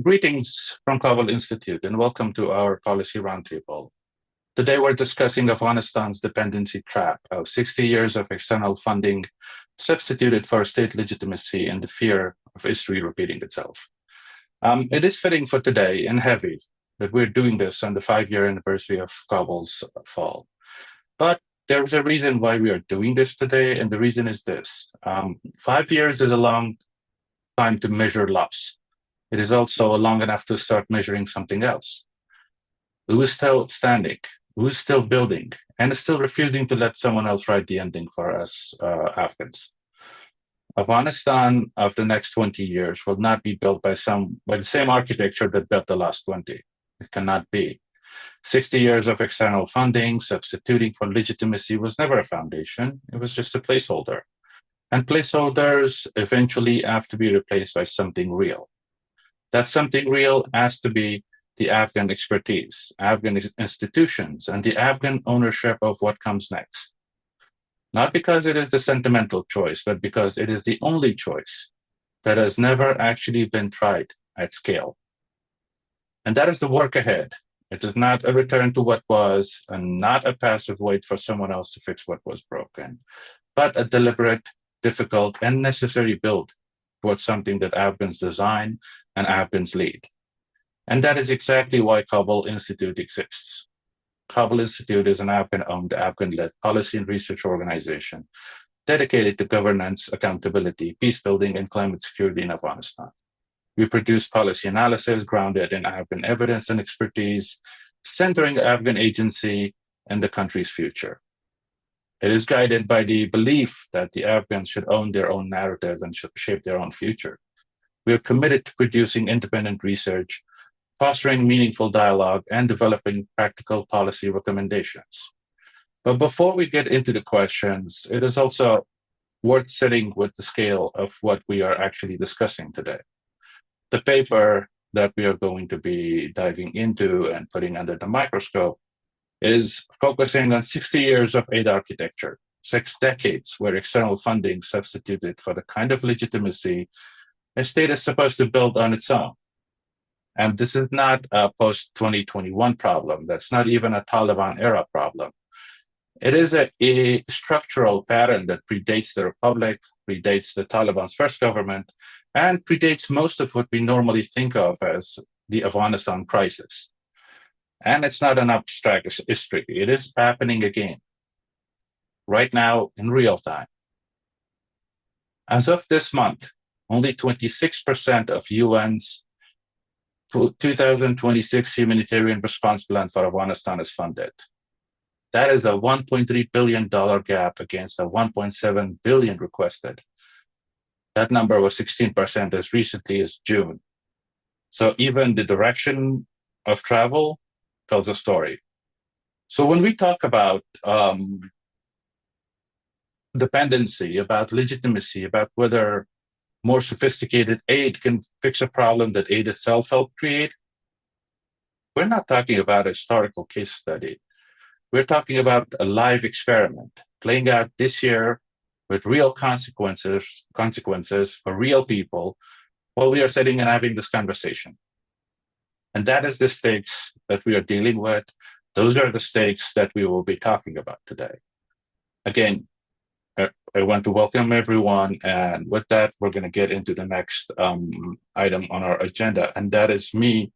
Greetings from Kabul Institute and welcome to our policy roundtable. Today we're discussing Afghanistan's dependency trap, how 60 years of external funding substituted for state legitimacy and the fear of history repeating itself. It is fitting for today and heavy that we're doing this on the 5-year anniversary of Kabul's fall. But there's a reason why we are doing this today, and the reason is this. 5 years is a long time to measure loss. It is also long enough to start measuring something else. Who is still standing? Who is still building? And is still refusing to let someone else write the ending for us Afghans? Afghanistan of the next 20 years will not be built by the same architecture that built the last 20. It cannot be. 60 years of external funding substituting for legitimacy was never a foundation. It was just a placeholder. And placeholders eventually have to be replaced by something real. That something real has to be the Afghan expertise, Afghan institutions, and the Afghan ownership of what comes next. Not because it is the sentimental choice, but because it is the only choice that has never actually been tried at scale. And that is the work ahead. It is not a return to what was and not a passive wait for someone else to fix what was broken, but a deliberate, difficult, and necessary build towards something that Afghans design and Afghans lead. And that is exactly why Kabul Institute exists. Kabul Institute is an Afghan-owned, Afghan-led policy and research organization dedicated to governance, accountability, peace building, and climate security in Afghanistan. We produce policy analysis grounded in Afghan evidence and expertise, centering Afghan agency and the country's future. It is guided by the belief that the Afghans should own their own narrative and should shape their own future. We are committed to producing independent research, fostering meaningful dialogue, and developing practical policy recommendations. But before we get into the questions, it is also worth sitting with the scale of what we are actually discussing today. The paper that we are going to be diving into and putting under the microscope is focusing on 60 years of aid architecture, 6 decades where external funding substituted for the kind of legitimacy a state is supposed to build on its own. And this is not a post-2021 problem. That's not even a Taliban era problem. It is a structural pattern that predates the Republic, predates the Taliban's first government, and predates most of what we normally think of as the Afghanistan crisis. And it's not an abstract history. It is happening again, right now in real time. As of this month, only 26% of UN's 2026 humanitarian response plan for Afghanistan is funded. That is a $1.3 billion gap against a $1.7 billion requested. That number was 16% as recently as June. So even the direction of travel tells a story. So when we talk about dependency, about legitimacy, about whether more sophisticated aid can fix a problem that aid itself helped create, we're not talking about a historical case study. We're talking about a live experiment playing out this year with real consequences for real people while we are sitting and having this conversation. And that is the stakes that we are dealing with. Those are the stakes that we will be talking about today. Again, I want to welcome everyone. And with that, we're going to get into the next item on our agenda. And that is me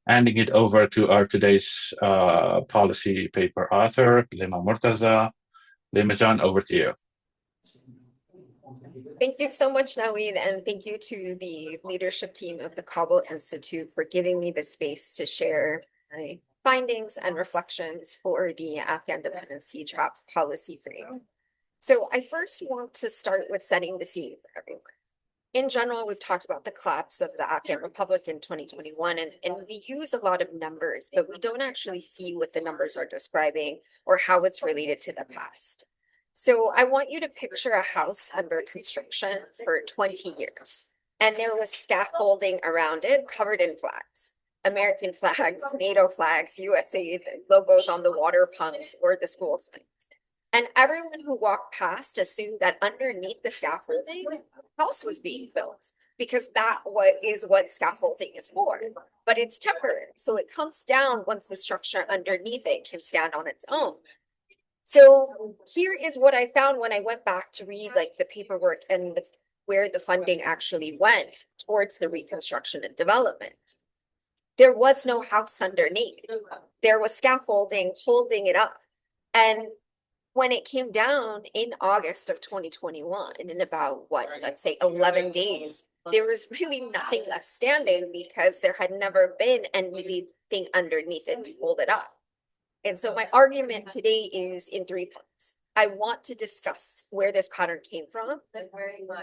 handing it over to our today's policy paper author, Layma Murtaza. Layma Jan, over to you. Thank you so much, Naweed, and thank you to the leadership team of the Kabul Institute for giving me the space to share my findings and reflections for the Afghan dependency trap policy frame. So I first want to start with setting the scene for everyone. In general, we've talked about the collapse of the Afghan Republic in 2021, and we use a lot of numbers, but we don't actually see what the numbers are describing or how it's related to the past. So I want you to picture a house under construction for 20 years, and there was scaffolding around it covered in flags. American flags, NATO flags, USA logos on the water pumps or the school signs. And everyone who walked past assumed that underneath the scaffolding, a house was being built because that is what scaffolding is for. But it's temporary. So it comes down once the structure underneath it can stand on its own. So here is what I found when I went back to read like the paperwork and where the funding actually went towards the reconstruction and development. There was no house underneath. There was scaffolding holding it up. And when it came down in August of 2021, in about what, let's say 11 days, there was really nothing left standing because there had never been anything underneath it to hold it up. And so my argument today is in 3 parts. I want to discuss where this pattern came from,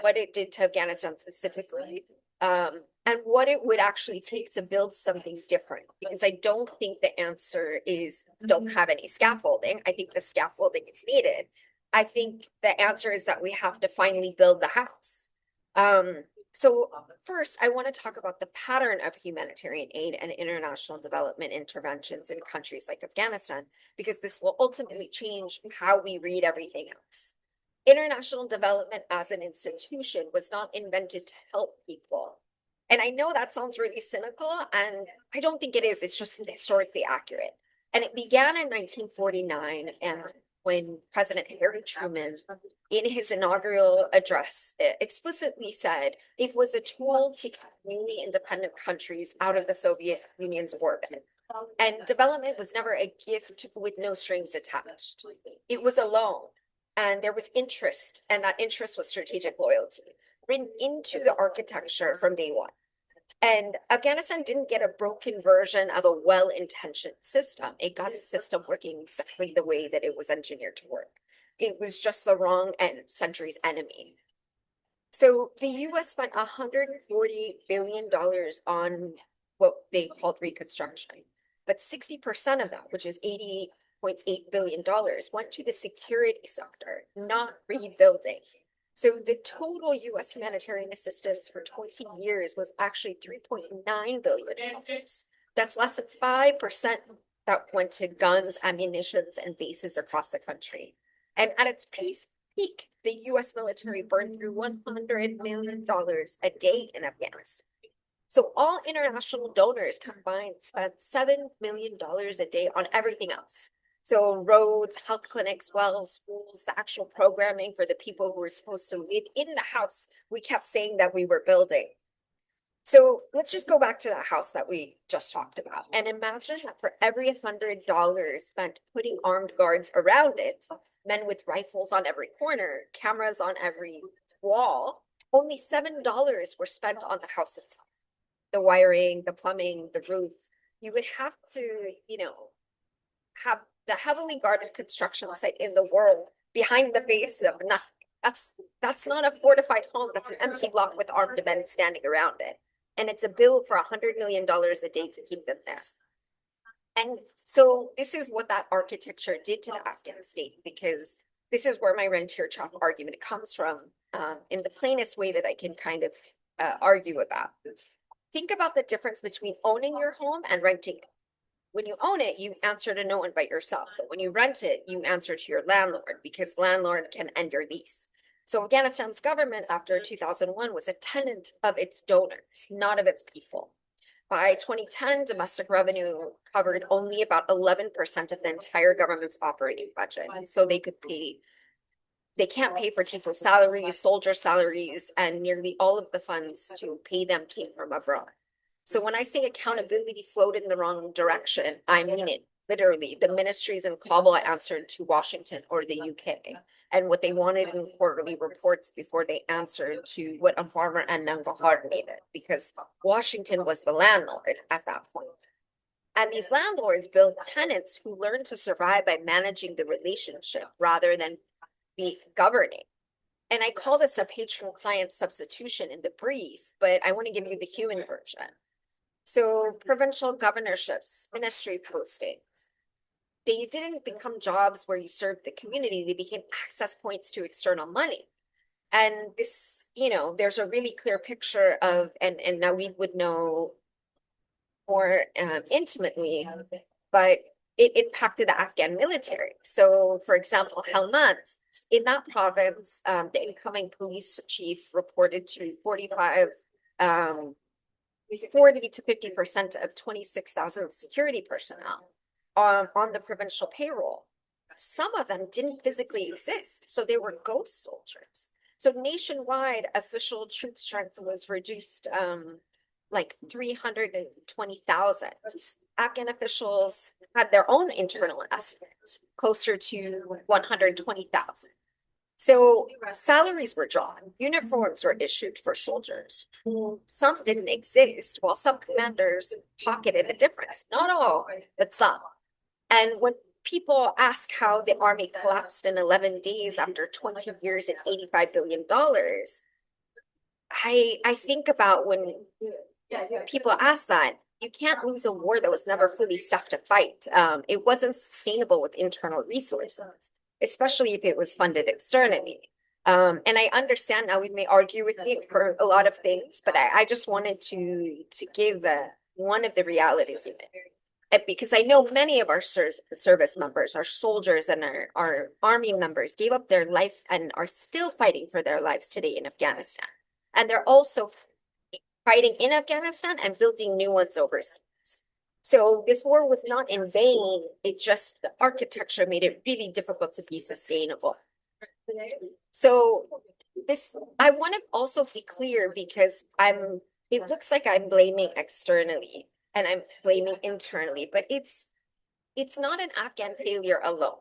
what it did to Afghanistan specifically, and what it would actually take to build something different. Because I don't think the answer is don't have any scaffolding. I think the scaffolding is needed. I think the answer is that we have to finally build the house. So first, I want to talk about the pattern of humanitarian aid and international development interventions in countries like Afghanistan, because this will ultimately change how we read everything else. International development as an institution was not invented to help people. And I know that sounds really cynical, and I don't think it is. It's just historically accurate. And it began in 1949, and when President Harry Truman, in his inaugural address, explicitly said it was a tool to keep newly independent countries out of the Soviet Union's orbit. And development was never a gift with no strings attached. It was a loan, and there was interest, and that interest was strategic loyalty written into the architecture from day one. And Afghanistan didn't get a broken version of a well-intentioned system. It got a system working exactly the way that it was engineered to work. It was just the wrong century's enemy. So the US spent $140 billion on what they called reconstruction. But 60% of that, which is $80.8 billion, went to the security sector, not rebuilding. So the total US humanitarian assistance for 20 years was actually $3.9 billion. That's less than 5% that went to guns, ammunitions, and bases across the country. And at its peak, the US military burned through $100 million a day in Afghanistan. So all international donors combined spent $7 million a day on everything else. So roads, health clinics, wells, schools, the actual programming for the people who were supposed to live in the house we kept saying that we were building. So let's just go back to that house that we just talked about and imagine that for every $100 spent putting armed guards around it, men with rifles on every corner, cameras on every wall, only $7 were spent on the house itself. The wiring, the plumbing, the roof. You would have to, have the heavily guarded construction site in the world behind the face of nothing. That's not a fortified home. That's an empty block with armed men standing around it. And it's a bill for $100 million a day to keep them there. And so this is what that architecture did to the Afghan state, because this is where my rentier trap argument comes from, in the plainest way that I can kind of argue about. Think about the difference between owning your home and renting it. When you own it, you answer to no one but yourself. But when you rent it, you answer to your landlord because landlord can end your lease. So Afghanistan's government after 2001 was a tenant of its donors, not of its people. By 2010, domestic revenue covered only about 11% of the entire government's operating budget. So they can't pay for teachers' salaries, soldier salaries, and nearly all of the funds to pay them came from abroad. So when I say accountability flowed in the wrong direction, I mean it. Literally, the ministries in Kabul answered to Washington or the UK and what they wanted in quarterly reports before they answered to what a farmer and Nangarhar needed, because Washington was the landlord at that point. And these landlords built tenants who learned to survive by managing the relationship rather than be governing. And I call this a patron-client substitution in the brief, but I want to give you the human version. So provincial governorships, ministry postings, they didn't become jobs where you served the community. They became access points to external money. And this, there's a really clear picture of, and Naweed would know more intimately, but it impacted the Afghan military. So, for example, Helmand, in that province, the incoming police chief reported to 40 to 50% of 26,000 security personnel on the provincial payroll. Some of them didn't physically exist, so they were ghost soldiers. So nationwide, official troop strength was reduced like 320,000. Afghan officials had their own internal estimate, closer to 120,000. So salaries were drawn, uniforms were issued for soldiers who some didn't exist, while some commanders pocketed the difference. Not all, but some. And when people ask how the army collapsed in 11 days after 20 years and $85 billion, I think about when people ask that, you can't lose a war that was never fully stuffed to fight. It wasn't sustainable with internal resources, especially if it was funded externally. And I understand now we may argue with me for a lot of things, but I just wanted to give one of the realities of it. Because I know many of our service members, our soldiers and our army members gave up their life and are still fighting for their lives today in Afghanistan. And they're also fighting in Afghanistan and building new ones overseas. So this war was not in vain. It just, the architecture made it really difficult to be sustainable. So this, I want to also be clear because it looks like I'm blaming externally and I'm blaming internally, but it's not an Afghan failure alone.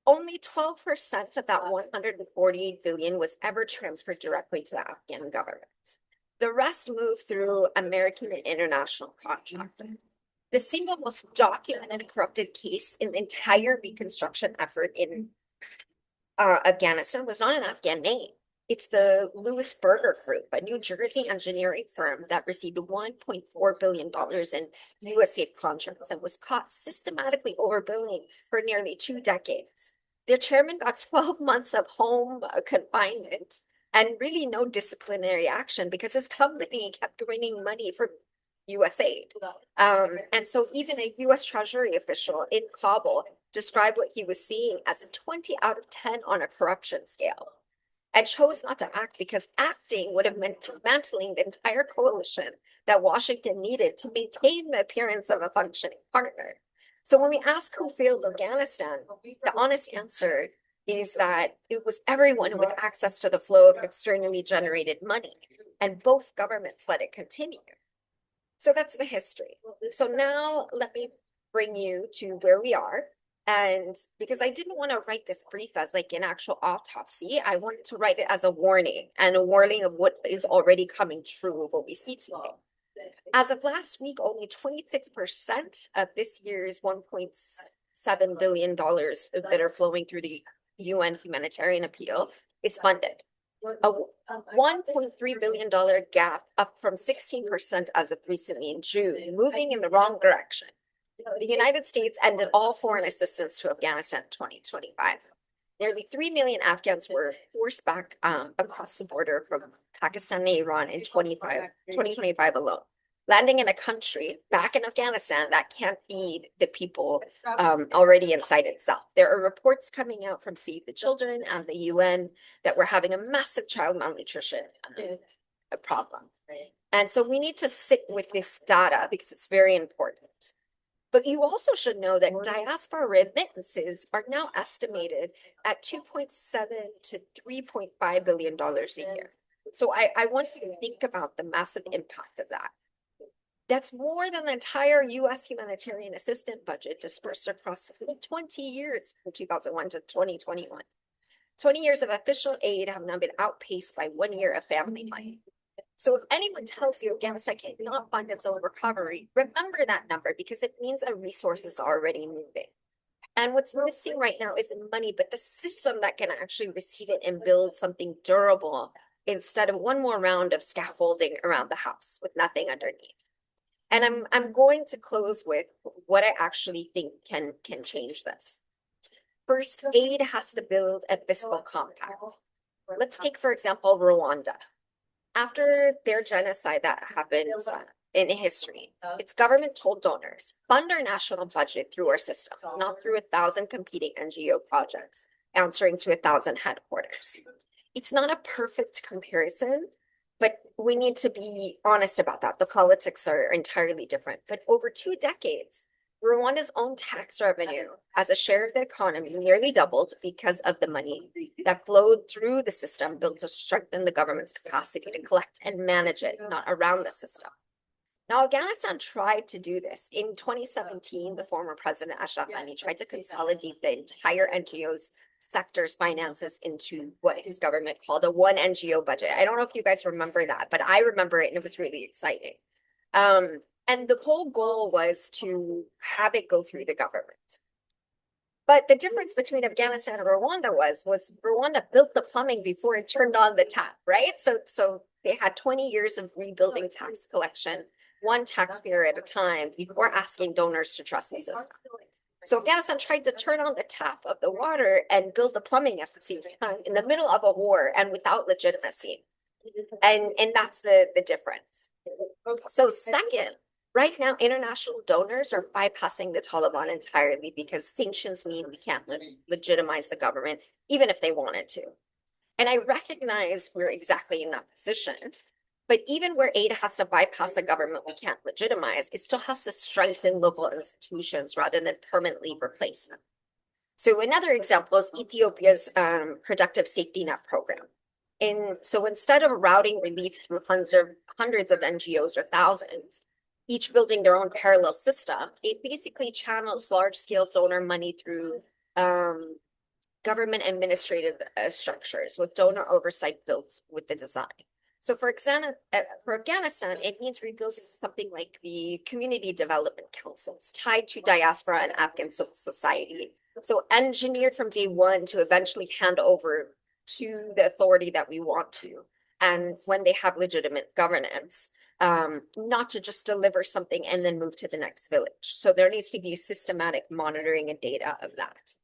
Only 12% of that 148 billion was ever transferred directly to the Afghan government. The rest moved through American and international contracting. The single most documented corrupted case in the entire reconstruction effort in Afghanistan was not an Afghan name. It's the Louis Berger Group, a New Jersey engineering firm that received $1.4 billion in USAID contracts and was caught systematically overbilling for nearly 2 decades. Their chairman got 12 months of home confinement and really no disciplinary action because his company kept winning money from USAID. And so even a US Treasury official in Kabul described what he was seeing as a 20 out of 10 on a corruption scale and chose not to act because acting would have meant dismantling the entire coalition that Washington needed to maintain the appearance of a functioning partner. So when we ask who failed Afghanistan, the honest answer is that it was everyone with access to the flow of externally generated money, and both governments let it continue. So that's the history. So now let me bring you to where we are. And because I didn't want to write this brief as like an actual autopsy, I wanted to write it as a warning and a warning of what is already coming true of what we see today. As of last week, only 26% of this year's $1.7 billion that are flowing through the UN humanitarian appeal is funded. A $1.3 billion gap, up from 16% as of recently in June, moving in the wrong direction. The United States ended all foreign assistance to Afghanistan in 2025. Nearly 3 million Afghans were forced back across the border from Pakistan and Iran in 2025 alone, landing in a country back in Afghanistan that can't feed the people already inside itself. There are reports coming out from Save the Children and the UN that we're having a massive child malnutrition problem. And so we need to sit with this data because it's very important. But you also should know that diaspora remittances are now estimated at $2.7 to $3.5 billion a year. So I want you to think about the massive impact of that. That's more than the entire US humanitarian assistance budget dispersed across 20 years from 2001 to 2021. 20 years of official aid have now been outpaced by 1 year of family money. So if anyone tells you Afghanistan cannot fund its own recovery, remember that number because it means a resource is already moving. And what's missing right now isn't money, but the system that can actually receive it and build something durable instead of one more round of scaffolding around the house with nothing underneath. And I'm going to close with what I actually think can change this. First, aid has to build a fiscal compact. Let's take, for example, Rwanda. After their genocide that happened in history. Its government told donors, fund our national budget through our systems, not through 1,000 competing NGO projects, answering to 1,000 headquarters. It's not a perfect comparison, but we need to be honest about that. The politics are entirely different. But over 2 decades, Rwanda's own tax revenue as a share of the economy nearly doubled because of the money that flowed through the system built to strengthen the government's capacity to collect and manage it, not around the system. Now, Afghanistan tried to do this. In 2017, the former president, Ashraf Ghani, tried to consolidate the entire NGO's sector's finances into what his government called a one NGO budget. I don't know if you guys remember that, but I remember it and it was really exciting. And the whole goal was to have it go through the government. But the difference between Afghanistan and Rwanda was Rwanda built the plumbing before it turned on the tap, right? So they had 20 years of rebuilding tax collection, one taxpayer at a time, before asking donors to trust the system. So Afghanistan tried to turn on the tap of the water and build the plumbing at the same time in the middle of a war and without legitimacy. And that's the difference. So second, right now, international donors are bypassing the Taliban entirely because sanctions mean we can't legitimize the government, even if they wanted to. And I recognize we're exactly in that position. But even where aid has to bypass a government we can't legitimize, it still has to strengthen local institutions rather than permanently replace them. So another example is Ethiopia's productive safety net program. So instead of routing relief through hundreds of NGOs or thousands, each building their own parallel system, it basically channels large-scale donor money through government administrative structures with donor oversight built with the design. So for Afghanistan, it means rebuilding something like the community development councils tied to diaspora and Afghan civil society. So engineered from day one to eventually hand over to the authority that we want to. And when they have legitimate governance, not to just deliver something and then move to the next village. So there needs to be systematic monitoring and data of that.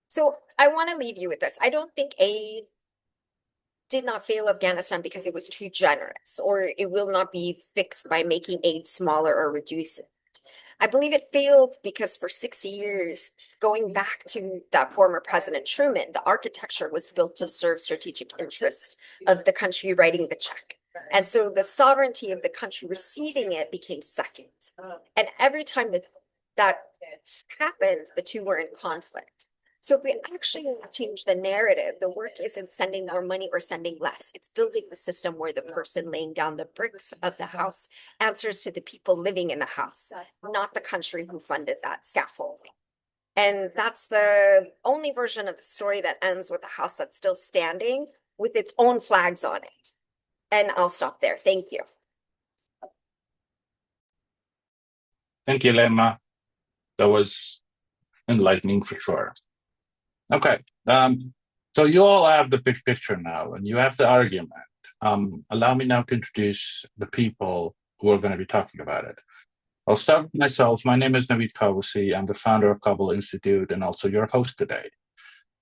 So I want to leave you with this. I don't think aid did not fail Afghanistan because it was too generous, or it will not be fixed by making aid smaller or reduce it. I believe it failed because for 60 years, going back to that former President Truman, the architecture was built to serve strategic interests of the country writing the check. And so the sovereignty of the country receiving it became second. And every time that happened, the two were in conflict. So if we actually change the narrative, the work isn't sending more money or sending less. It's building the system where the person laying down the bricks of the house answers to the people living in the house, not the country who funded that scaffolding. And that's the only version of the story that ends with a house that's still standing with its own flags on it. And I'll stop there. Thank you. Thank you, Layma. That was enlightening for sure. Okay, so you all have the big picture now, and you have the argument. Allow me now to introduce the people who are going to be talking about it. I'll start with myself. My name is Naweed Kawusi. I'm the founder of Kabul Institute and also your host today.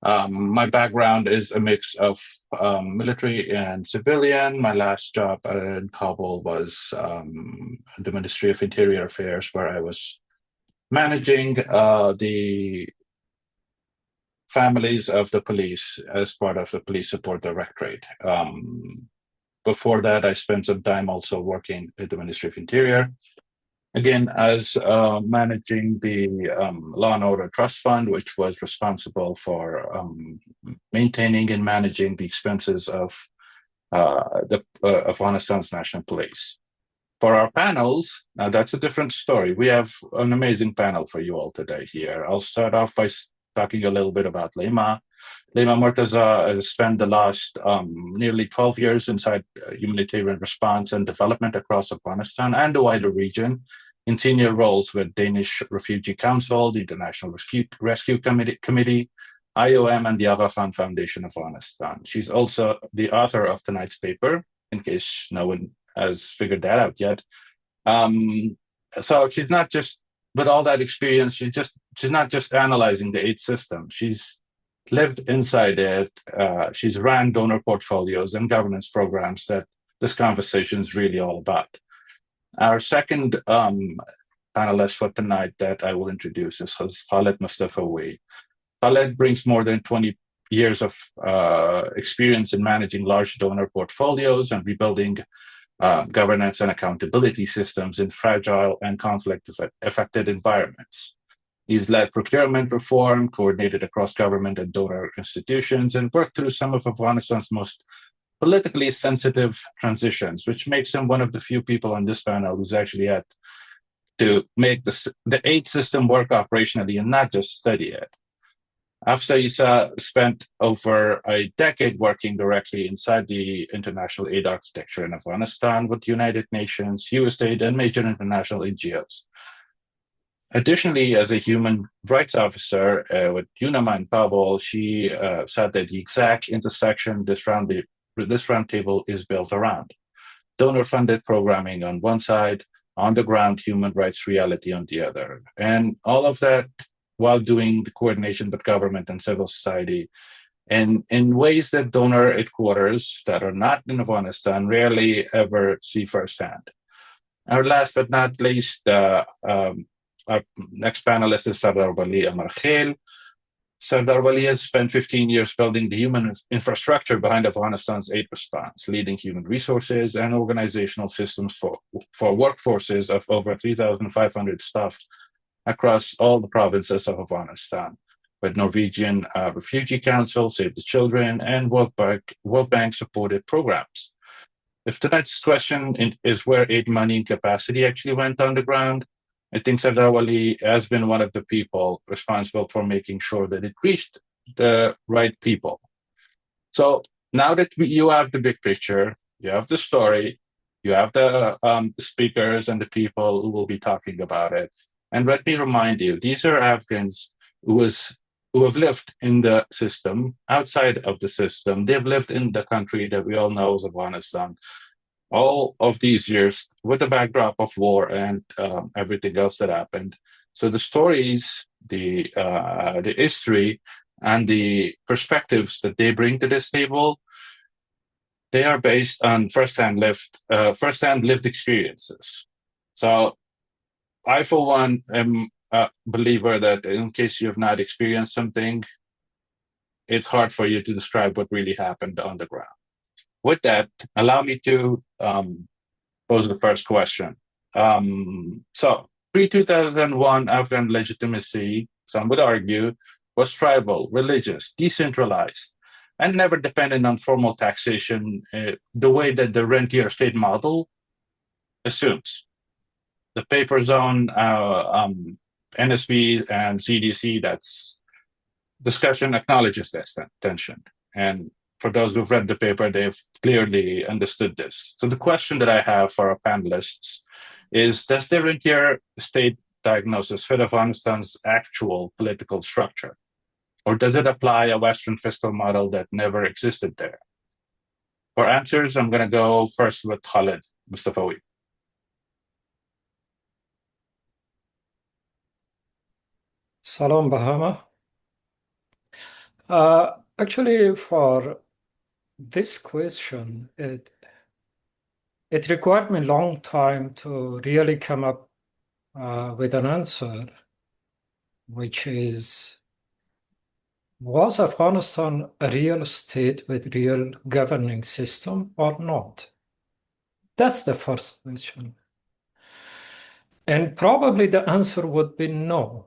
My background is a mix of military and civilian. My last job in Kabul was the Ministry of Interior Affairs, where I was managing the families of the police as part of the Police Support Directorate. Before that, I spent some time also working at the Ministry of Interior, again, as managing the Law and Order Trust Fund, which was responsible for maintaining and managing the expenses of Afghanistan's National Police. For our panels, now that's a different story. We have an amazing panel for you all today here. I'll start off by talking a little bit about Layma. Layma Murtaza has spent the last nearly 12 years inside humanitarian response and development across Afghanistan and the wider region in senior roles with Danish Refugee Council, the International Rescue Committee, IOM, and the Aga Khan Foundation of Afghanistan. She's also the author of tonight's paper, in case no one has figured that out yet. So she's not just, with all that experience, she's not just analyzing the aid system. She's lived inside it. She's ran donor portfolios and governance programs that this conversation is really all about. Our second panelist for tonight that I will introduce is Khalid Mustafawi. Khalid brings more than 20 years of experience in managing large donor portfolios and rebuilding governance and accountability systems in fragile and conflict-affected environments. He's led procurement reform, coordinated across government and donor institutions, and worked through some of Afghanistan's most politically sensitive transitions, which makes him one of the few people on this panel who's actually had to make the aid system work operationally and not just study it. Hafasa Issa spent over a decade working directly inside the international aid architecture in Afghanistan with the United Nations, USAID, and major international NGOs. Additionally, as a human rights officer with UNAMA in Kabul, she sat at the exact intersection this roundtable is built around. Donor-funded programming on one side, on-the-ground human rights reality on the other. And all of that while doing the coordination with government and civil society and in ways that donor headquarters that are not in Afghanistan rarely ever see firsthand. Our last but not least, our next panelist is Sardar Wali Amarkhil. Sardar Wali has spent 15 years building the human infrastructure behind Afghanistan's aid response, leading human resources and organizational systems for workforces of over 3,500 staff across all the provinces of Afghanistan, with Norwegian Refugee Council, Save the Children, and World Bank supported programs. If tonight's question is where aid money and capacity actually went on the ground, I think Sardar Wali has been one of the people responsible for making sure that it reached the right people. So now that you have the big picture, you have the story, you have the speakers and the people who will be talking about it. And let me remind you, these are Afghans who have lived in the system, outside of the system. They've lived in the country that we all know is Afghanistan all of these years with the backdrop of war and everything else that happened. So the stories, the history, and the perspectives that they bring to this table, they are based on firsthand lived experiences. So I, for one, am a believer that in case you have not experienced something, it's hard for you to describe what really happened on the ground. With that, allow me to pose the first question. So, pre-2001 Afghan legitimacy, some would argue, was tribal, religious, decentralized, and never dependent on formal taxation the way that the rentier state model assumes. The papers on NSB and CDC, that's discussion acknowledges this tension. And for those who've read the paper, they've clearly understood this. So the question that I have for our panelists is, does the rentier state diagnosis fit Afghanistan's actual political structure? Or does it apply a Western fiscal model that never existed there? For answers, I'm going to go first with Khalid Mustafawi. Salam Bahama. Actually, for this question, it required me a long time to really come up with an answer, which is, was Afghanistan a real state with real governing system or not? That's the first question. And probably the answer would be no.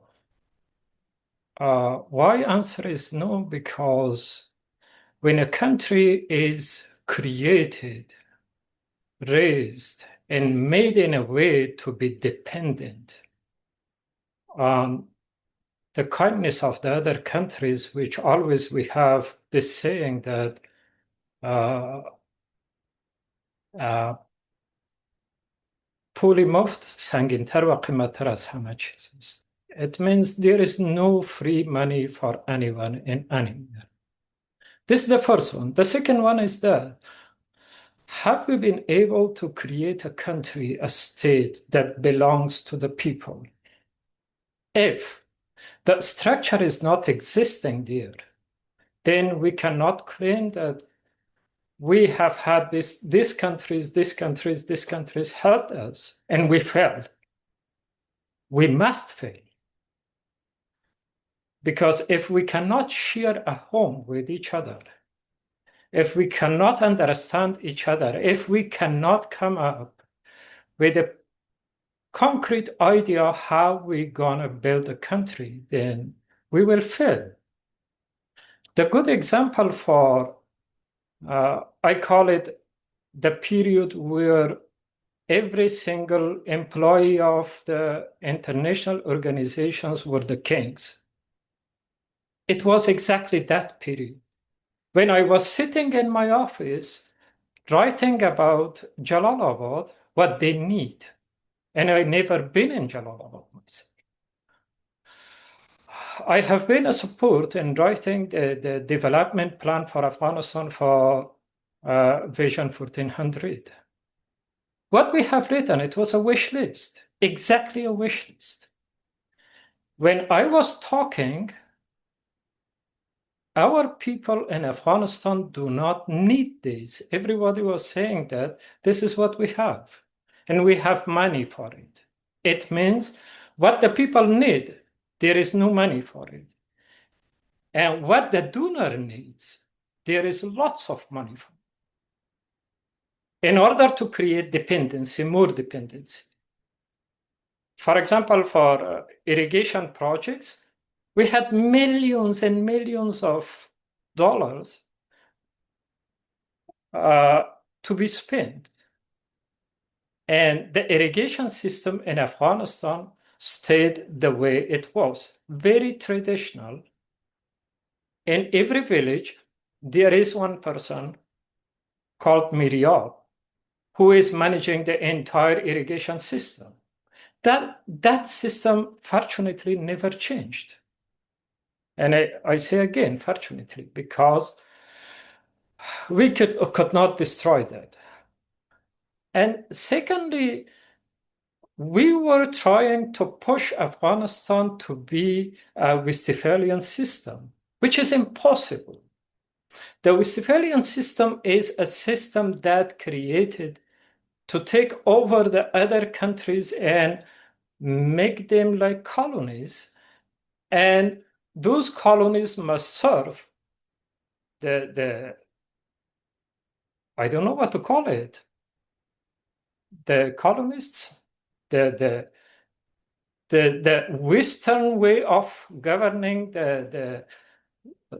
Why answer is no? Because when a country is created, raised, and made in a way to be dependent on the kindness of the other countries, which always we have this saying that پولی مفت سنگین‌تر و قیمت‌تر از همه چیز است. It means there is no free money for anyone in anywhere. This is the first one. The second one is that, have we been able to create a country, a state that belongs to the people? If the structure is not existing there, then we cannot claim that we have had these countries helped us, and we failed. We must fail. Because if we cannot share a home with each other, if we cannot understand each other, if we cannot come up with a concrete idea how we're gonna build a country, then we will fail. The good example for, I call it the period where every single employee of the international organizations were the kings. It was exactly that period. When I was sitting in my office writing about Jalalabad, what they need, and I never been in Jalalabad myself. I have been a support in writing the development plan for Afghanistan for Vision 1400. What we have written, it was a wish list, exactly a wish list. When I was talking, our people in Afghanistan do not need this. Everybody was saying that this is what we have, and we have money for it. It means what the people need, there is no money for it. And what the donor needs, there is lots of money for it. In order to create dependency, more dependency. For example, for irrigation projects, we had millions and millions of dollars to be spent. And the irrigation system in Afghanistan stayed the way it was, very traditional. In every village, there is one person called Miryab who is managing the entire irrigation system. That system, fortunately, never changed. And I say again, fortunately, because we could not destroy that. And secondly, we were trying to push Afghanistan to be a Westphalian system, which is impossible. The Westphalian system is a system that created to take over the other countries and make them like colonies. And those colonies must serve the I don't know what to call it, the colonists, the Western way of governing the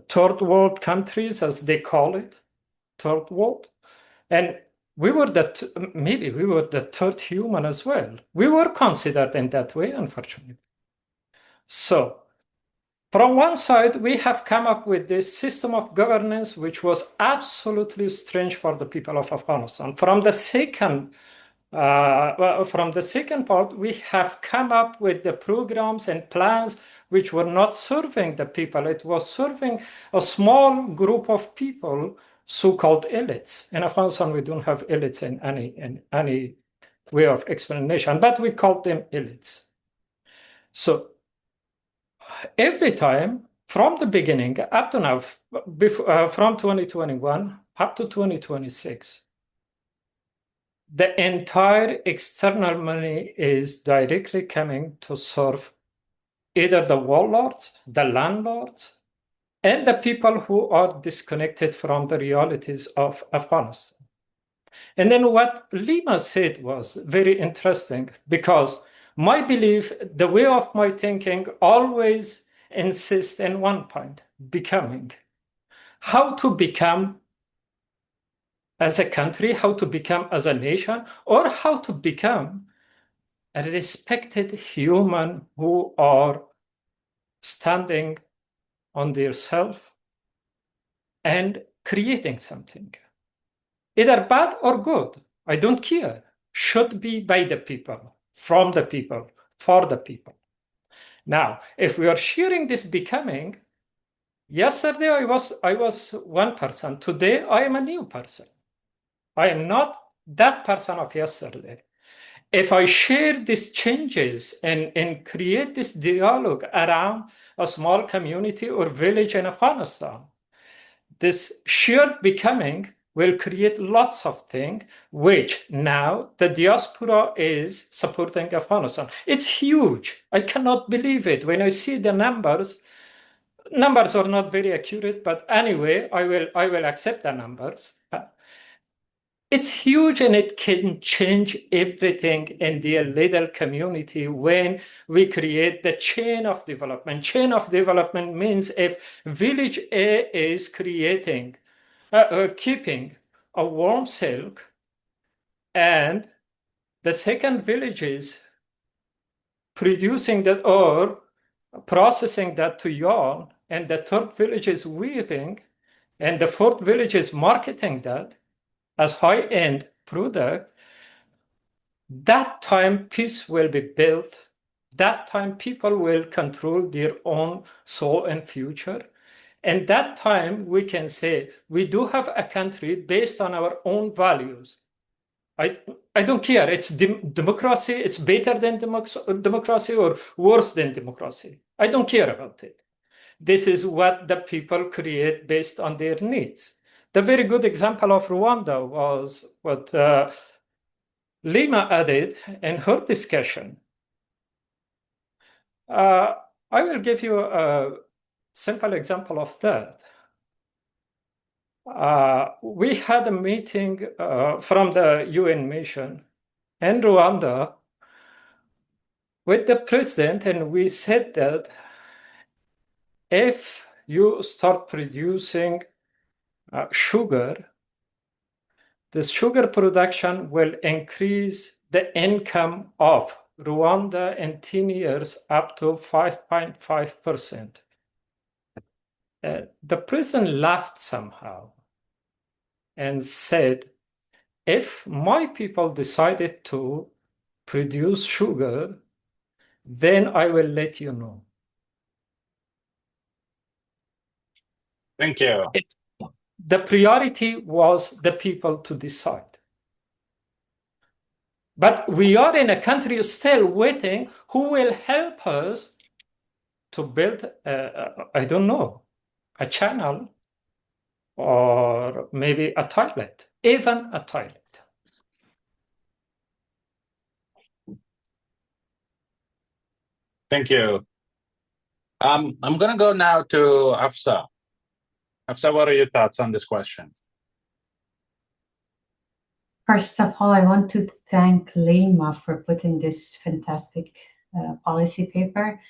third world countries, as they call it, third world. And we were maybe we were the third human as well. We were considered in that way, unfortunately. So from one side, we have come up with this system of governance, which was absolutely strange for the people of Afghanistan. From the second part, we have come up with the programs and plans which were not serving the people. It was serving a small group of people, so-called elites. In Afghanistan, we don't have elites in any way of explanation, but we called them elites. So every time from the beginning up to now, from 2021 up to 2026, the entire external money is directly coming to serve either the warlords, the landlords, and the people who are disconnected from the realities of Afghanistan. And then what Layma said was very interesting, because my belief, the way of my thinking, always insists in one point: becoming. How to become as a country, how to become as a nation, or how to become a respected human who are standing on their self and creating something. Either bad or good, I don't care. Should be by the people, from the people, for the people. Now, if we are sharing this becoming, yesterday I was one person. Today I am a new person. I am not that person of yesterday. If I share these changes and create this dialogue around a small community or village in Afghanistan, this shared becoming will create lots of things, which now the diaspora is supporting Afghanistan. It's huge. I cannot believe it. When I see the numbers are not very accurate, but anyway, I will accept the numbers. It's huge, and it can change everything in the little community when we create the chain of development. Chain of development means if village A is keeping a warm silk, and the second village is producing that or processing that to yarn, and the third village is weaving, and the fourth village is marketing that as high-end product, that time peace will be built. That time people will control their own soul and future. And that time we can say we do have a country based on our own values. I don't care. It's democracy. It's better than democracy or worse than democracy. I don't care about it. This is what the people create based on their needs. The very good example of Rwanda was what Layma added in her discussion. I will give you a simple example of that. We had a meeting from the UN mission in Rwanda with the president, and we said that if you start producing sugar, this sugar production will increase the income of Rwanda in 10 years up to 5.5%. The president laughed somehow and said, if my people decided to produce sugar, then I will let you know. Thank you. The priority was the people to decide. But we are in a country still waiting who will help us to build, I don't know, a channel or maybe a toilet, even a toilet. Thank you. I'm going to go now to Hafsa. Hafsa, what are your thoughts on this question? First of all, I want to thank Layma for putting this fantastic policy paper.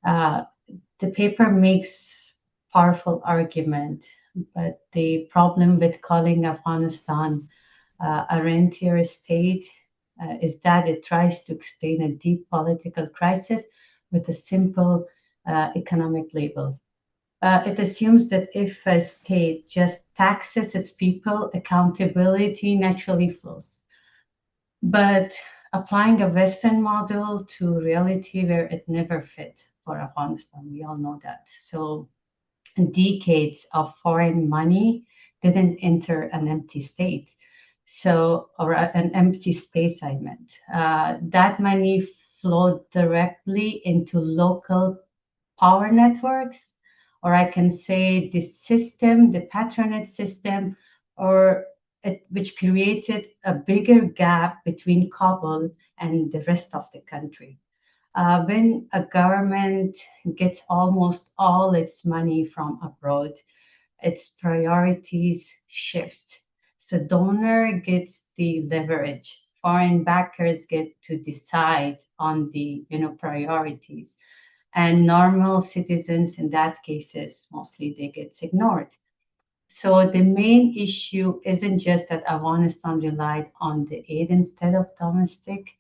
The paper makes powerful argument, but the problem with calling Afghanistan a rentier state is that it tries to explain a deep political crisis with a simple economic label. It assumes that if a state just taxes its people, accountability naturally flows. But applying a Western model to reality where it never fit for Afghanistan, we all know that. So decades of foreign money didn't enter an empty state. Or an empty space, I meant. That money flowed directly into local power networks, or I can say the system, the patronage system, which created a bigger gap between Kabul and the rest of the country. When a government gets almost all its money from abroad, its priorities shift. So donor gets the leverage. Foreign backers get to decide on the priorities. And normal citizens, in that cases, mostly they get ignored. So the main issue isn't just that Afghanistan relied on the aid instead of domestic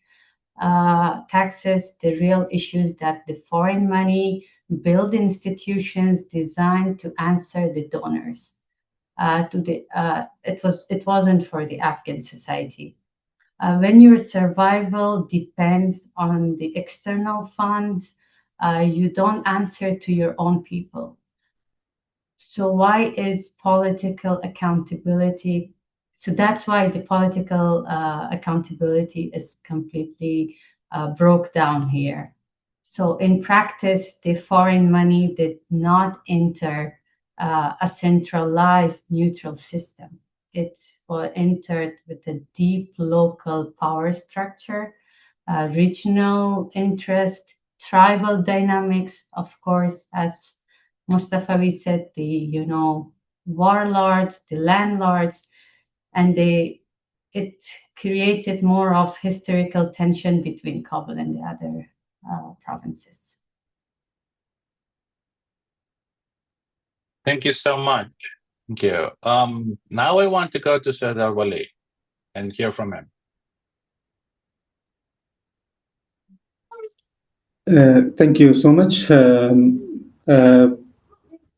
taxes. The real issue is that the foreign money build institutions designed to answer the donors. It wasn't for the Afghan society. When your survival depends on the external funds, you don't answer to your own people. So why is political accountability? So that's why the political accountability is completely broke down here. So in practice, the foreign money did not enter a centralized neutral system. it entered with a deep local power structure, regional interest, tribal dynamics, of course, as Mustafawi said, the warlords, the landlords, and it created more of historical tension between Kabul and the other provinces. Thank you so much. Thank you. Now I want to go to Sardar Wali and hear from him. Thank you so much.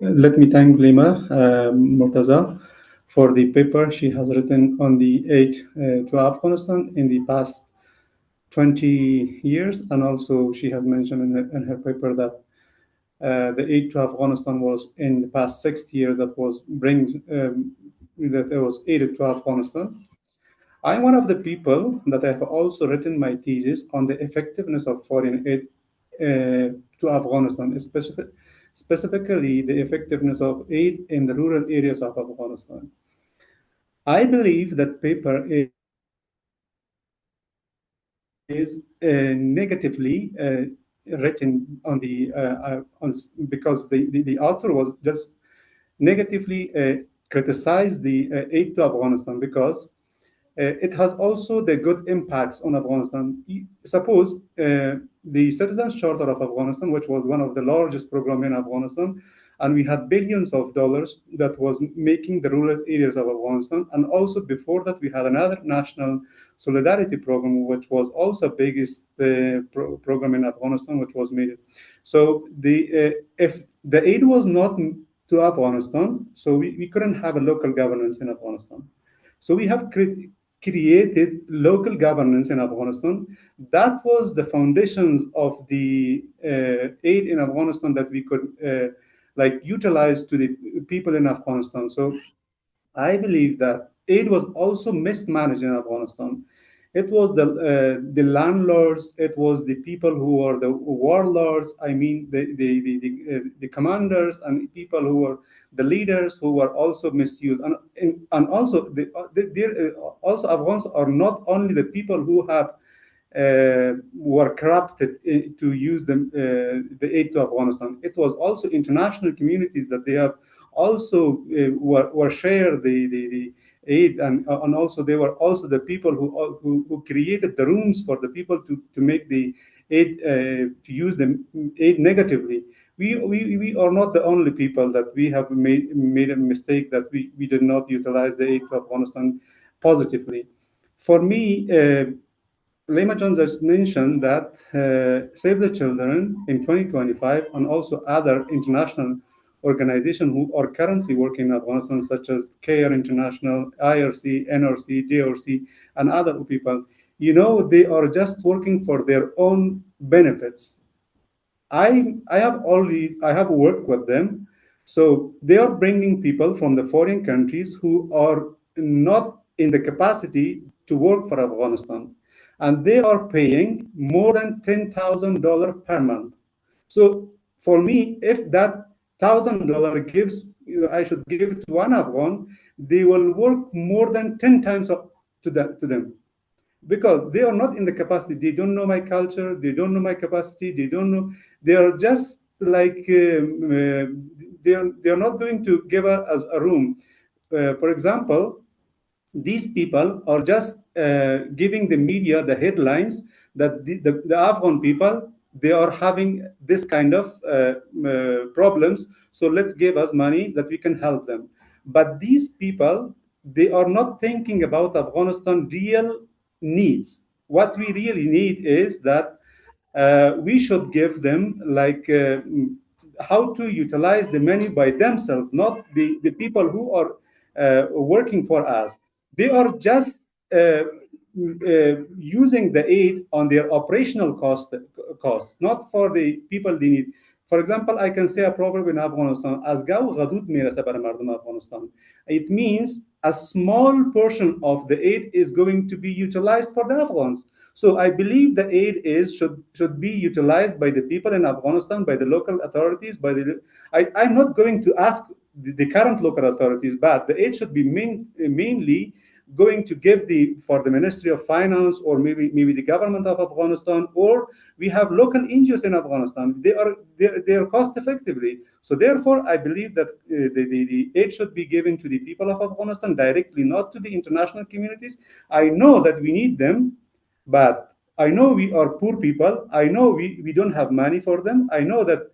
Let me thank Layma Murtaza for the paper she has written on the aid to Afghanistan in the past 20 years. And also she has mentioned in her paper that the aid to Afghanistan was in the past 60 years that was aided to Afghanistan. I'm one of the people that have also written my thesis on the effectiveness of foreign aid to Afghanistan, specifically the effectiveness of aid in the rural areas of Afghanistan. I believe that paper is negatively written on because the author was just negatively criticized the aid to Afghanistan because it has also the good impacts on Afghanistan. Suppose the Citizens Charter of Afghanistan, which was one of the largest programs in Afghanistan, and we had billions of dollars that was making the rural areas of Afghanistan. And also before that, we had another national solidarity program, which was also biggest program in Afghanistan, which was made. So if the aid was not to Afghanistan, so we couldn't have a local governance in Afghanistan. So we have created local governance in Afghanistan. That was the foundations of the aid in Afghanistan that we could utilize to the people in Afghanistan. So I believe that aid was also mismanaged in Afghanistan. It was the landlords. It was the people who are the warlords. I mean, the commanders and people who were the leaders who were also misused. And also, also Afghans are not only the people who have were corrupted to use the aid to Afghanistan. It was also international communities that they have also were shared the aid, and also they were also the people who created the rooms for the people to make the aid to use the aid negatively. We are not the only people that we have made a mistake that we did not utilize the aid to Afghanistan positively. For me, Layma just mentioned that Save the Children in 2025 and also other international organizations who are currently working in Afghanistan, such as CARE International, IRC, NRC, DRC, and other people, they are just working for their own benefits. I have worked with them. So they are bringing people from the foreign countries who are not in the capacity to work for Afghanistan. And they are paying more than $10,000 per month. So for me, if that $1,000 I should give to one Afghan, they will work more than 10 times to them. Because they are not in the capacity. They don't know my culture. They don't know my capacity. They don't know. They are just like they are not going to give us a room. For example, these people are just giving the media the headlines that the Afghan people, they are having this kind of problems. So let's give us money that we can help them. But these people, they are not thinking about Afghanistan real needs. What we really need is that we should give them how to utilize the money by themselves, not the people who are working for us. They are just using the aid on their operational costs, not for the people they need. For example, I can say a proverb in Afghanistan, "As gav ghadud mirase bar mardum Afghanistan." It means a small portion of the aid is going to be utilized for the Afghans. So I believe the aid should be utilized by the people in Afghanistan, by the local authorities, I'm not going to ask the current local authorities, but the aid should be mainly going to give for the Ministry of Finance, or maybe the government of Afghanistan, or we have local NGOs in Afghanistan. They are cost effectively. So therefore, I believe that the aid should be given to the people of Afghanistan directly, not to the international communities. I know that we need them, but I know we are poor people. I know we don't have money for them. I know that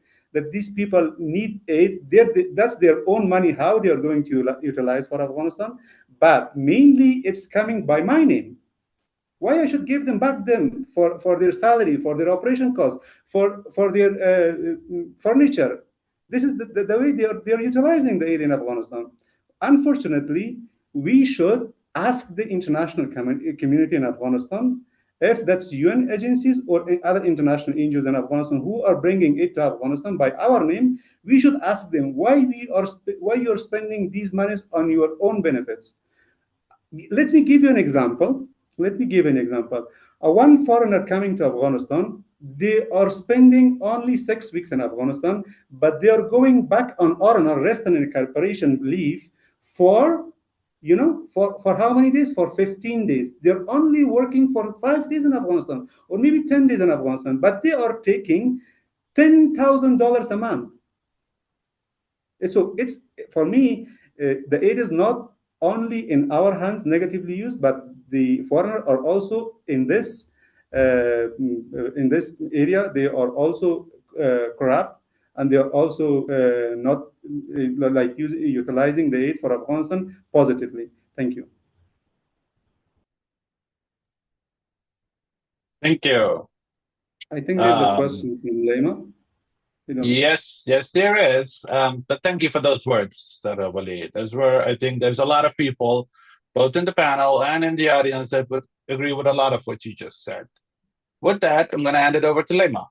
these people need aid. That's their own money, how they are going to utilize for Afghanistan. But mainly it's coming by my name. Why I should give them back for their salary, for their operation costs, for their furniture? This is the way they are utilizing the aid in Afghanistan. Unfortunately, we should ask the international community in Afghanistan, if that's UN agencies or other international NGOs in Afghanistan who are bringing aid to Afghanistan by our name, we should ask them why you are spending these monies on your own benefits. Let me give you an example. One foreigner coming to Afghanistan, they are spending only 6 weeks in Afghanistan, but they are going back on R&R, rest and recuperation leave, for how many days? For 15 days. They're only working for 5 days in Afghanistan, or maybe 10 days in Afghanistan, but they are taking $10,000 a month. So it's, for me, the aid is not only in our hands negatively used, but the foreigners are also in this area. They are also corrupt, and they are also not utilizing the aid for Afghanistan positively. Thank you. Thank you. I think there's a question from Layma. Yes, there is. But thank you for those words, Sardar Wali. I think there's a lot of people, both in the panel and in the audience, that would agree with a lot of what you just said. With that, I'm going to hand it over to Layma.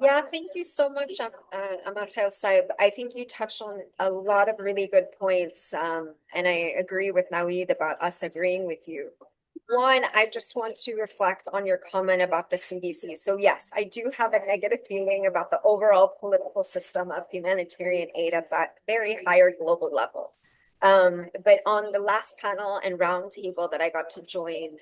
Yeah, thank you so much, Amarkhil Saib. I think you touched on a lot of really good points, and I agree with Naweed about us agreeing with you. One, I just want to reflect on your comment about the CDC. So yes, I do have a negative feeling about the overall political system of humanitarian aid at that very higher global level. But on the last panel and roundtable that I got to join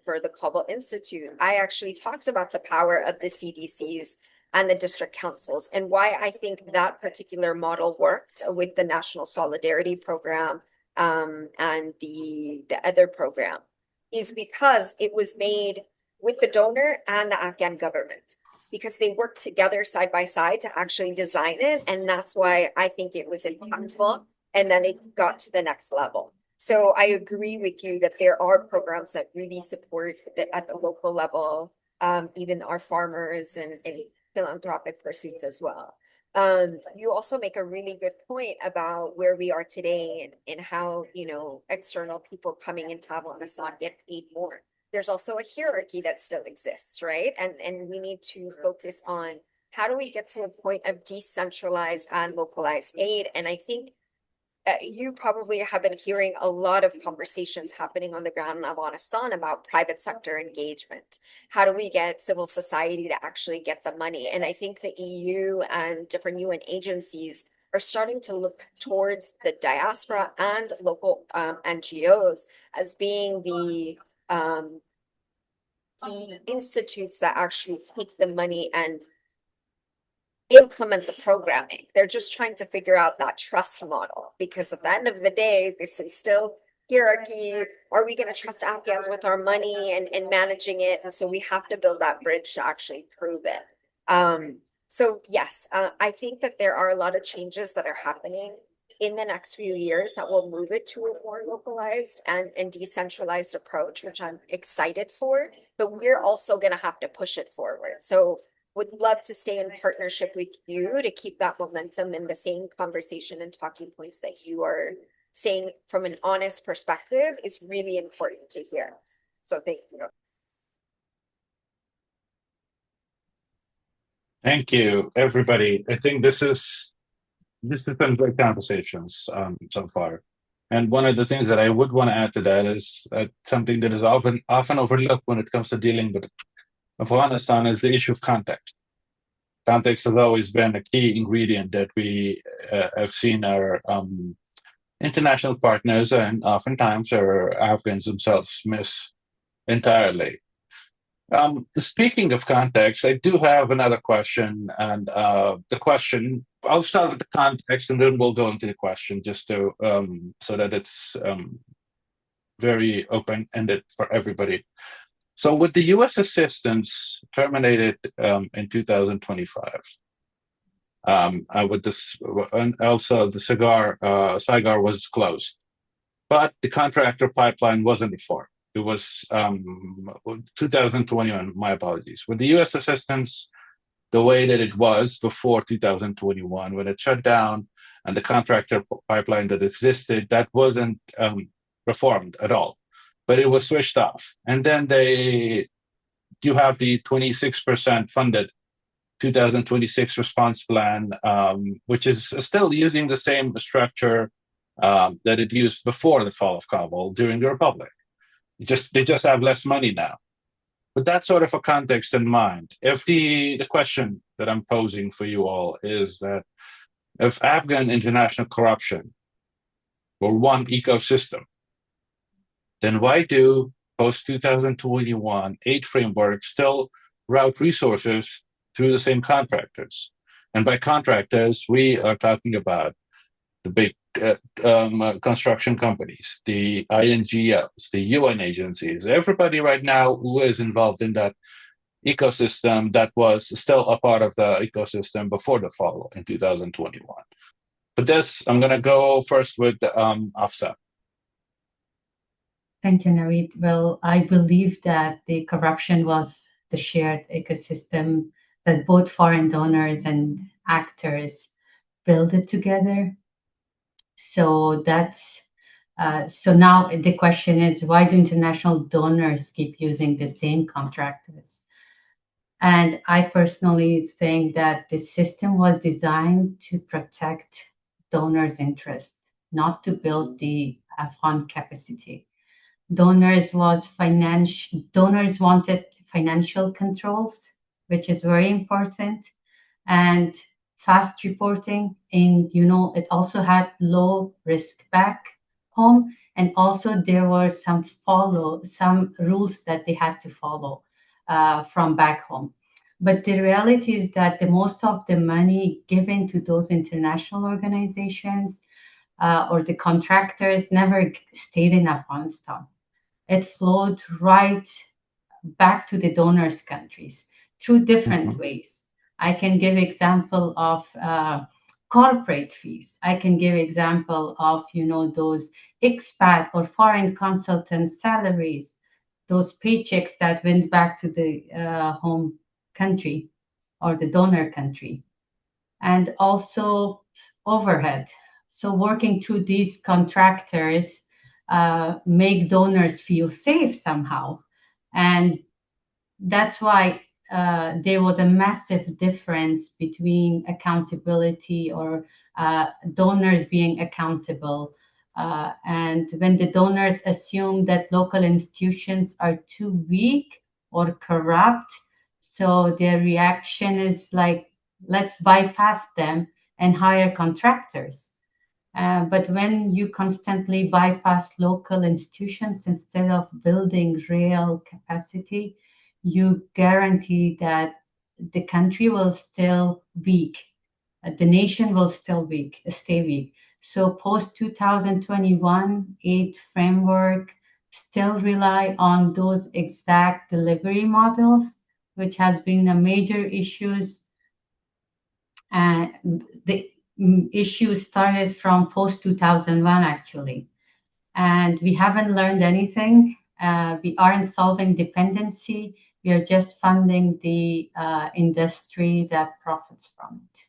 for the Kabul Institute, I actually talked about the power of the CDCs and the district councils, and why I think that particular model worked with the National Solidarity Program and the other program, is because it was made with the donor and the Afghan government, because they worked together side by side to actually design it. And that's why I think it was impactful. And then it got to the next level. So I agree with you that there are programs that really support at the local level, even our farmers and philanthropic pursuits as well. You also make a really good point about where we are today and how, external people coming into Afghanistan get paid more. There's also a hierarchy that still exists, right? And we need to focus on how do we get to the point of decentralized and localized aid. And I think you probably have been hearing a lot of conversations happening on the ground in Afghanistan about private sector engagement. How do we get civil society to actually get the money? And I think the EU and different UN agencies are starting to look towards the diaspora and local NGOs as being the institutes that actually take the money and implement the programming. They're just trying to figure out that trust model, because at the end of the day, this is still hierarchy. Are we going to trust Afghans with our money and managing it? And so we have to build that bridge to actually prove it. So yes, I think that there are a lot of changes that are happening in the next few years that will move it to a more localized and decentralized approach, which I'm excited for, but we're also going to have to push it forward. So would love to stay in partnership with you to keep that momentum in the same conversation and talking points that you are saying from an honest perspective is really important to hear. So thank you. Thank you, everybody. I think this is This has been great conversations so far. And one of the things that I would want to add to that is something that is often overlooked when it comes to dealing with Afghanistan is the issue of context. Context has always been a key ingredient that we have seen our international partners and oftentimes our Afghans themselves miss entirely. Speaking of context, I do have another question, and the question, I'll start with the context and then we'll go into the question just to so that it's very open-ended for everybody. So with the U.S. assistance terminated in 2025, with this, and also the SIGAR was closed, but the contractor pipeline wasn't reformed. It was 2021, my apologies. With the U.S. assistance, the way that it was before 2021, when it shut down, and the contractor pipeline that existed, that wasn't reformed at all, but it was switched off. And then you have the 26% funded 2026 response plan, which is still using the same structure that it used before the fall of Kabul during the Republic. They just have less money now. With that sort of a context in mind, if the question that I'm posing for you all is that if Afghan international corruption were one ecosystem, then why do post-2021 aid frameworks still route resources through the same contractors? And by contractors, we are talking about the big construction companies, the INGOs, the UN agencies, everybody right now who is involved in that ecosystem that was still a part of the ecosystem before the fall in 2021. But this, I'm going to go first with Hafsa. Thank you, Naweed. Well, I believe that the corruption was the shared ecosystem that both foreign donors and actors build it together. So that's so now the question is, why do international donors keep using the same contractors? And I personally think that the system was designed to protect donors' interest, not to build the Afghan capacity. Donors wanted financial controls, which is very important, and fast reporting. And it also had low risk back home, and also there were some rules that they had to follow from back home. But the reality is that the most of the money given to those international organizations or the contractors never stayed in Afghanistan. It flowed right back to the donors' countries through different ways. I can give example of corporate fees. I can give example of those expat or foreign consultant salaries, those paychecks that went back to the home country or the donor country, and also overhead. So working through these contractors make donors feel safe somehow. And that's why there was a massive difference between accountability or donors being accountable. And when the donors assume that local institutions are too weak or corrupt, so their reaction is like, let's bypass them and hire contractors. But when you constantly bypass local institutions instead of building real capacity, you guarantee that the country will still weak. The nation will still stay weak. So post-2021 aid framework still rely on those exact delivery models, which has been a major issues. The issue started from post-2001 actually, and we haven't learned anything. We aren't solving dependency. We are just funding the industry that profits from it.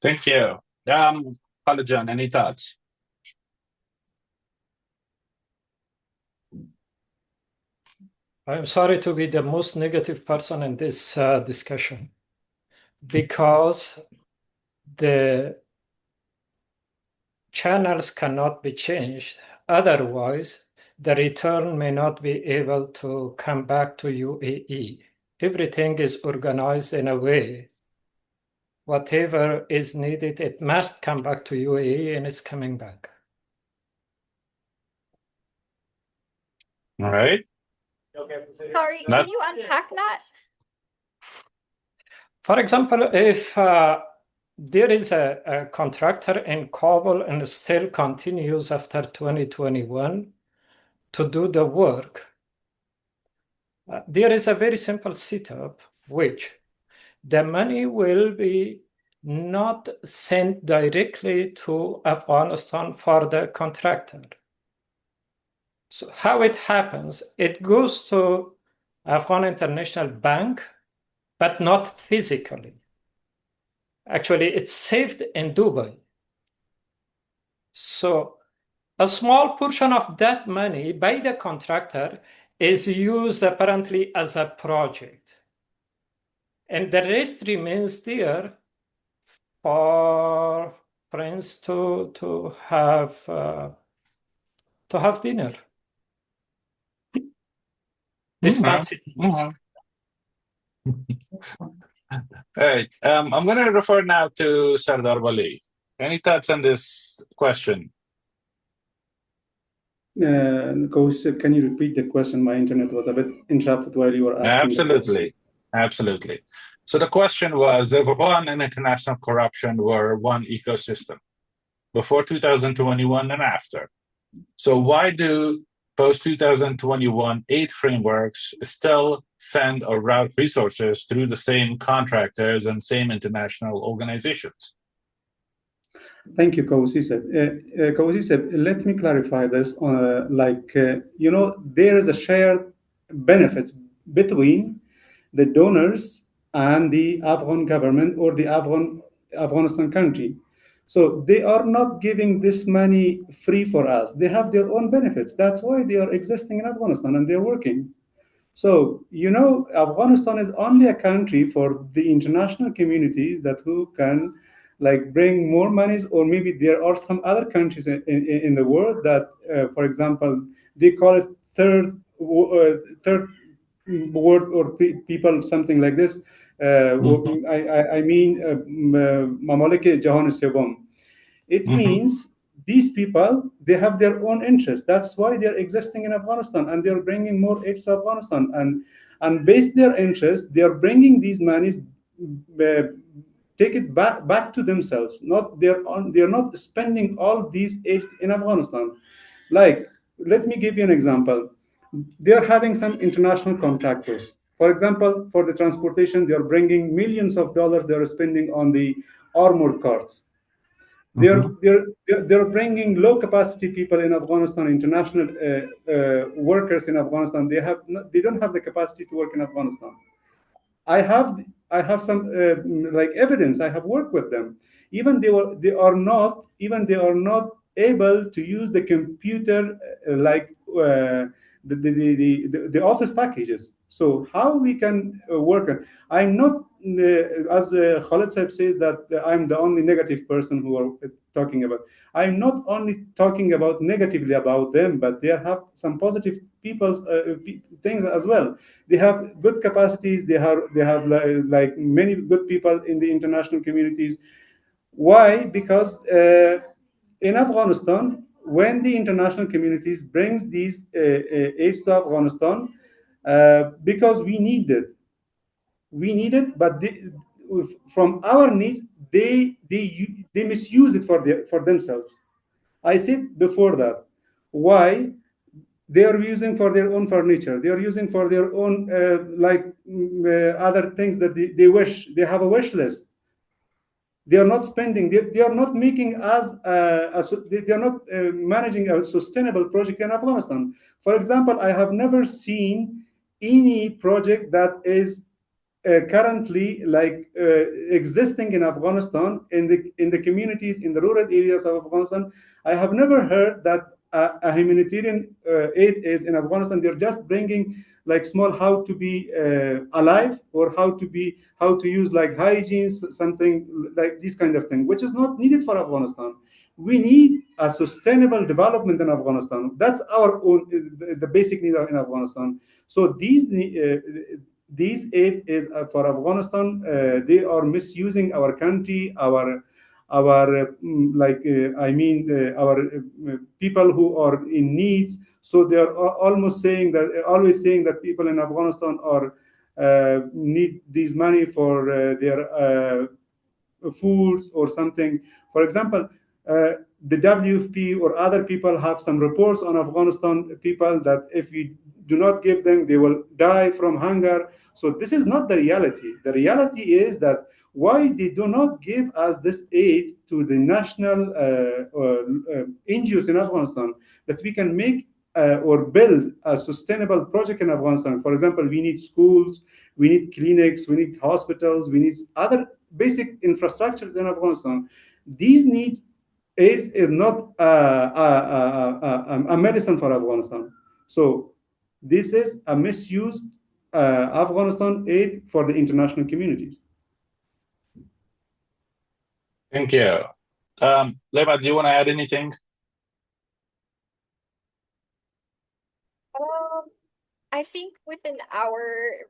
Thank you. Khalid Jan, any thoughts? I'm sorry to be the most negative person in this discussion, because the channels cannot be changed. Otherwise, the return may not be able to come back to UAE. Everything is organized in a way. Whatever is needed, it must come back to UAE, and it's coming back. All right. Sorry, can you unpack that? For example, if there is a contractor in Kabul and still continues after 2021 to do the work, there is a very simple setup, which the money will be not sent directly to Afghanistan for the contractor. So how it happens, it goes to Afghan International Bank, but not physically. Actually, it's saved in Dubai. So a small portion of that money by the contractor is used apparently as a project. And the rest remains there for friends to have dinner. This fancy things. All right. I'm going to refer now to Sardar Wali. Any thoughts on this question? Coach, can you repeat the question? My internet was a bit interrupted while you were asking the question. Absolutely. So the question was, if Iran and international corruption were one ecosystem before 2021 and after, so why do post-2021 aid frameworks still send or route resources through the same contractors and same international organizations? Thank you, Kawusi. Let me clarify this. There is a shared benefit between the donors and the Afghan government or the Afghanistan country. So they are not giving this money free for us. They have their own benefits. That's why they are existing in Afghanistan and they're working. So, Afghanistan is only a country for the international communities who can bring more monies, or maybe there are some other countries in the world that, for example, they call it third world or people, something like this. I mean, Mamalik Jahan Sebom. It means these people, they have their own interests. That's why they're existing in Afghanistan, and they're bringing more aid to Afghanistan. And based their interests, they're bringing these monies, take it back to themselves. They're not spending all these aid in Afghanistan. Let me give you an example. They're having some international contractors. For example, for the transportation, they're bringing millions of dollars they're spending on the armored cars. They're bringing low capacity people in Afghanistan, international workers in Afghanistan. They don't have the capacity to work in Afghanistan. I have some evidence. I have worked with them. Even they are not able to use the computer the office packages. So how we can work? I'm not, as Khalid says that I'm the only negative person who are talking about. I'm not only talking about negatively about them, but they have some positive things as well. They have good capacities. They have many good people in the international communities. Why? Because in Afghanistan, when the international communities brings these aids to Afghanistan, because we need it, but from our needs, they misuse it for themselves. I said before that. Why? They are using for their own furniture. They are using for their own other things that they wish. They have a wish list. They are not spending. They are not making they are not managing a sustainable project in Afghanistan. For example, I have never seen any project that is currently existing in Afghanistan in the communities in the rural areas of Afghanistan. I have never heard that a humanitarian aid is in Afghanistan. They're just bringing like small how to be alive, or how to use like hygiene, something like this kind of thing, which is not needed for Afghanistan. We need a sustainable development in Afghanistan. That's our own the basic need in Afghanistan. So these aid is for Afghanistan. They are misusing our country, our people who are in needs. So they are always saying that people in Afghanistan are need this money for their foods or something. For example, the WFP or other people have some reports on Afghanistan people that if we do not give them, they will die from hunger. So this is not the reality. The reality is that why they do not give us this aid to the national NGOs in Afghanistan, that we can make or build a sustainable project in Afghanistan. For example, we need schools, we need clinics, we need hospitals, we need other basic infrastructure in Afghanistan. These needs, AIDS is not a medicine for Afghanistan. So this is a misused Afghanistan aid for the international communities. Thank you. Layma, do you want to add anything? I think within our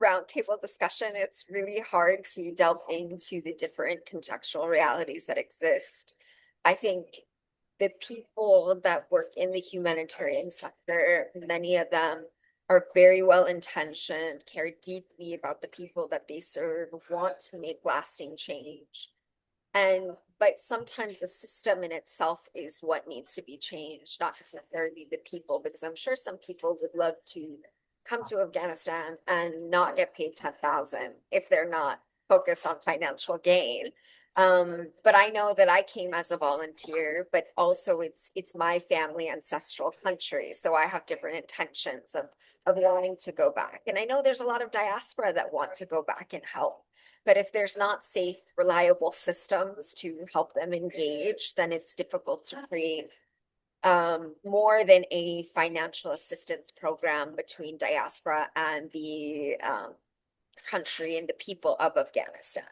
roundtable discussion, it's really hard to delve into the different contextual realities that exist. I think the people that work in the humanitarian sector, many of them are very well intentioned, care deeply about the people that they serve, want to make lasting change. But sometimes the system in itself is what needs to be changed, not necessarily the people, because I'm sure some people would love to come to Afghanistan and not get paid 10,000 if they're not focused on financial gain. But I know that I came as a volunteer, but also it's my family ancestral country. So I have different intentions of wanting to go back. And I know there's a lot of diaspora that want to go back and help. But if there's not safe, reliable systems to help them engage, then it's difficult to create more than a financial assistance program between diaspora and the country and the people of Afghanistan.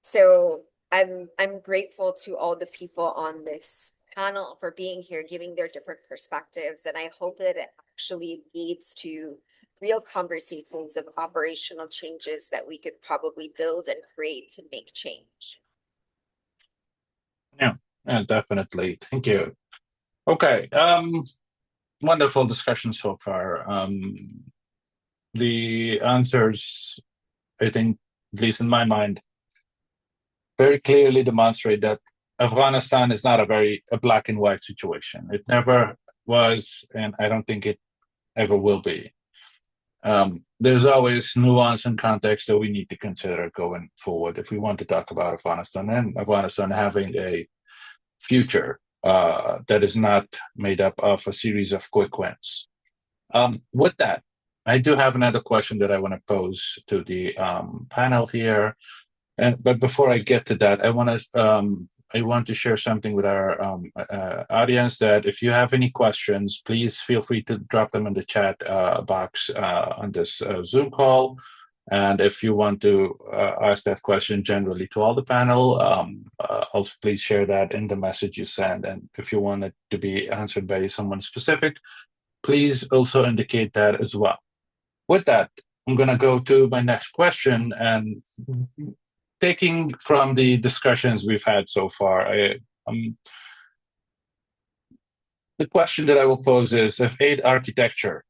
So I'm grateful to all the people on this panel for being here, giving their different perspectives, and I hope that it actually leads to real conversations of operational changes that we could probably build and create to make change. Yeah, definitely. Thank you. Okay, wonderful discussion so far. The answers, I think, at least in my mind, very clearly demonstrate that Afghanistan is not a black and white situation. It never was, and I don't think it ever will be. There's always nuance and context that we need to consider going forward if we want to talk about Afghanistan, and Afghanistan having a future that is not made up of a series of quick wins. With that, I do have another question that I want to pose to the panel here. But before I get to that, I want to share something with our audience, that if you have any questions, please feel free to drop them in the chat box on this Zoom call. And if you want to ask that question generally to all the panel, also please share that in the message you send. And if you want it to be answered by someone specific, please also indicate that as well. With that, I'm going to go to my next question. And taking from the discussions we've had so far, the question that I will pose is, if aid architecture,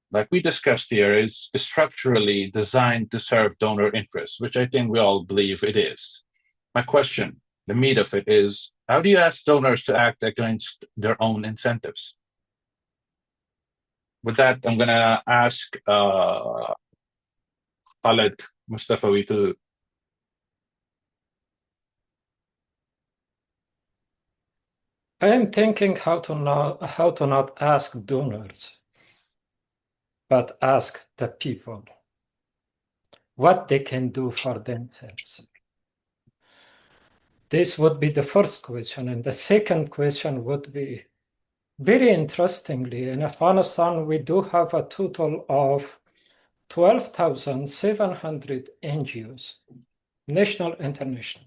like we discussed here, is structurally designed to serve donor interests, which I think we all believe it is. My question, the meat of it is, how do you ask donors to act against their own incentives? With that, I'm going to ask Khalid Mustafawi to. I am thinking how to not ask donors, but ask the people what they can do for themselves. This would be the first question. And the second question would be, very interestingly, in Afghanistan, we do have a total of 12,700 NGOs, national, international.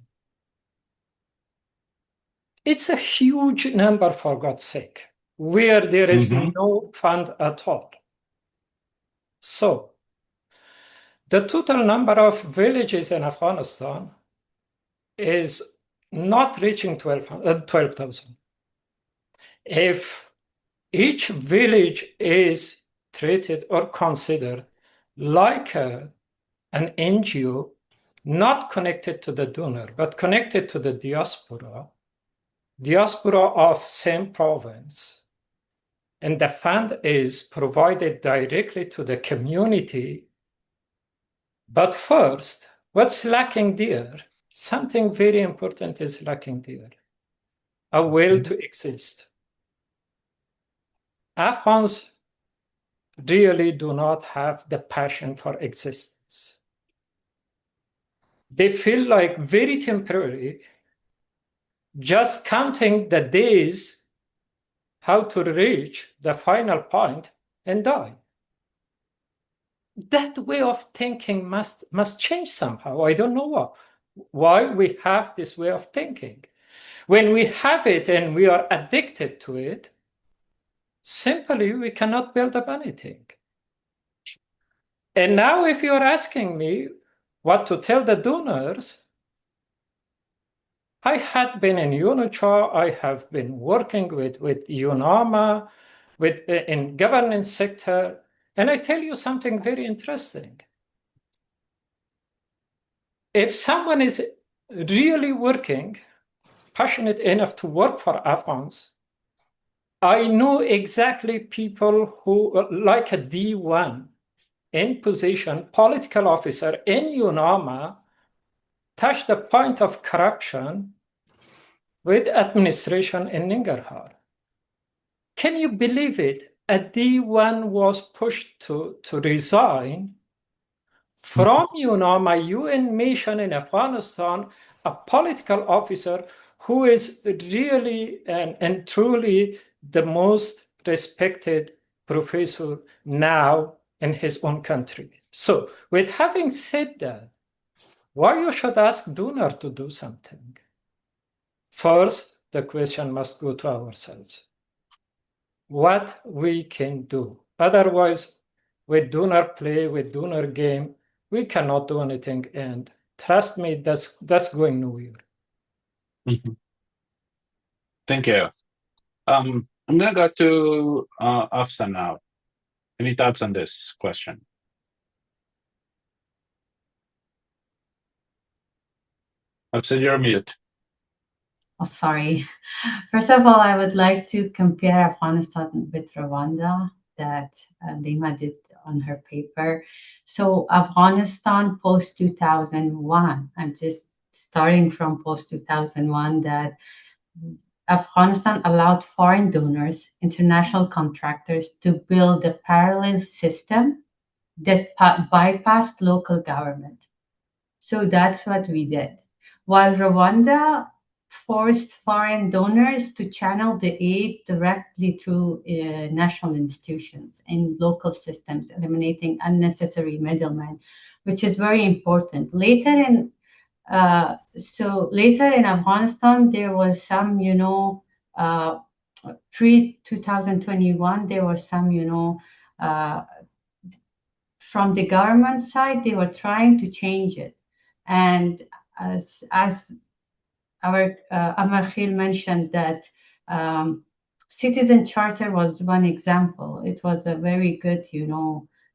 It's a huge number, for God's sake, where there is no fund at all. So, the total number of villages in Afghanistan is not reaching 12,000. If each village is treated or considered like an NGO, not connected to the donor, but connected to the diaspora of same province, and the fund is provided directly to the community. But first, what's lacking there? Something very important is lacking there: a will to exist. Afghans really do not have the passion for existence. They feel like very temporary, just counting the days how to reach the final point and die. That way of thinking must change somehow. I don't know why we have this way of thinking. When we have it and we are addicted to it, simply we cannot build up anything. And now if you're asking me what to tell the donors, I had been in UNOCHA, I have been working with UNAMA, in governance sector, and I tell you something very interesting. If someone is really working, passionate enough to work for Afghans, I know exactly people who, like a D1 in position, political officer in UNAMA, touched the point of corruption with administration in Nangarhar. Can you believe it? A D1 was pushed to resign from UNAMA, UN mission in Afghanistan, a political officer who is really and truly the most respected professor now in his own country. So with having said that, why you should ask donor to do something? First, the question must go to ourselves. What we can do. Otherwise, with donor play, with donor game, we cannot do anything. And trust me, that's going nowhere. Thank you. I'm going to go to Hafsa now. Any thoughts on this question? Hafsa, you're mute. Oh, sorry. First of all, I would like to compare Afghanistan with Rwanda that Layma did on her paper. So Afghanistan post-2001, I'm just starting from post-2001, that Afghanistan allowed foreign donors, international contractors to build a parallel system that bypassed local government. So that's what we did. While Rwanda forced foreign donors to channel the aid directly through national institutions and local systems, eliminating unnecessary middlemen, which is very important. Later in Afghanistan, there was some, pre-2021, there was some, from the government side, they were trying to change it. And as our Amarkhil mentioned, that citizen charter was one example. It was a very good,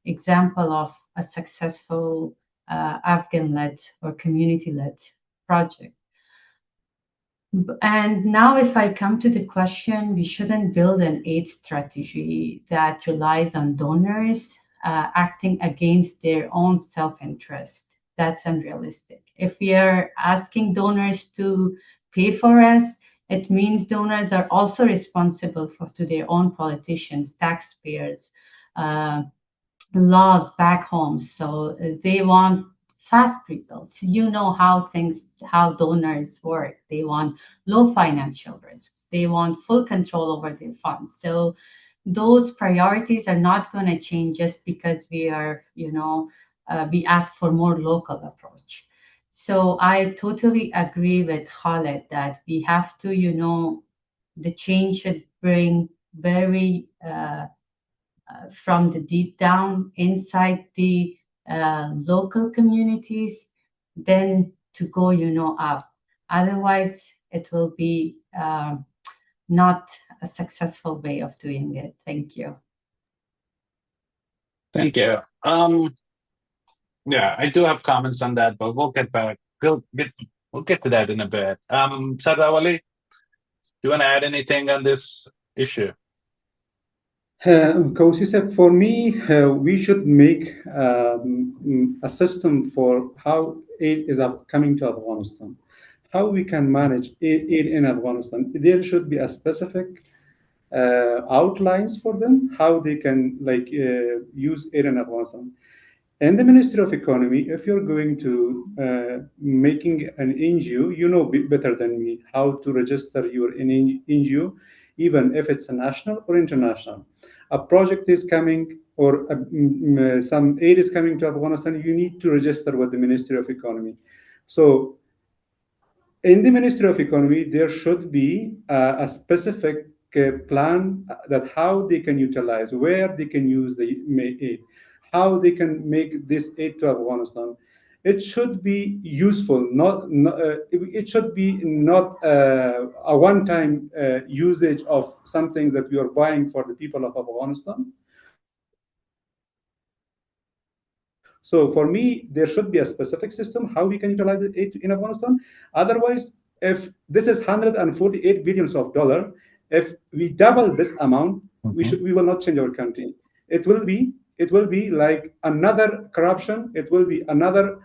example of a successful Afghan-led or community-led project. And now if I come to the question, we shouldn't build an aid strategy that relies on donors acting against their own self-interest. That's unrealistic. If we are asking donors to pay for us, it means donors are also responsible to their own politicians, taxpayers, laws back home. So they want fast results. You know how donors work. They want low financial risks. They want full control over their funds. So those priorities are not going to change just because we are, we ask for more local approach. So I totally agree with Khalid that we have to, the change should bring very from the deep down inside the local communities, then to go, up. Otherwise, it will be not a successful way of doing it. Thank you. Thank you. Yeah, I do have comments on that, but we'll get back. We'll get to that in a bit. Sardar Wali, do you want to add anything on this issue? Kawusi said, for me, we should make a system for how aid is coming to Afghanistan, how we can manage aid in Afghanistan. There should be a specific outlines for them, how they can use aid in Afghanistan. And the Ministry of Economy, if you're going to making an NGO, you know better than me how to register your NGO, even if it's a national or international. A project is coming or some aid is coming to Afghanistan, you need to register with the Ministry of Economy. So in the Ministry of Economy, there should be a specific plan that how they can utilize, where they can use the aid, how they can make this aid to Afghanistan. It should be useful, it should be not a one-time usage of something that we are buying for the people of Afghanistan. So for me, there should be a specific system how we can utilize it in Afghanistan. Otherwise, if this is 148 billions of dollars, if we double this amount, we will not change our country. It will be like another corruption. It will be another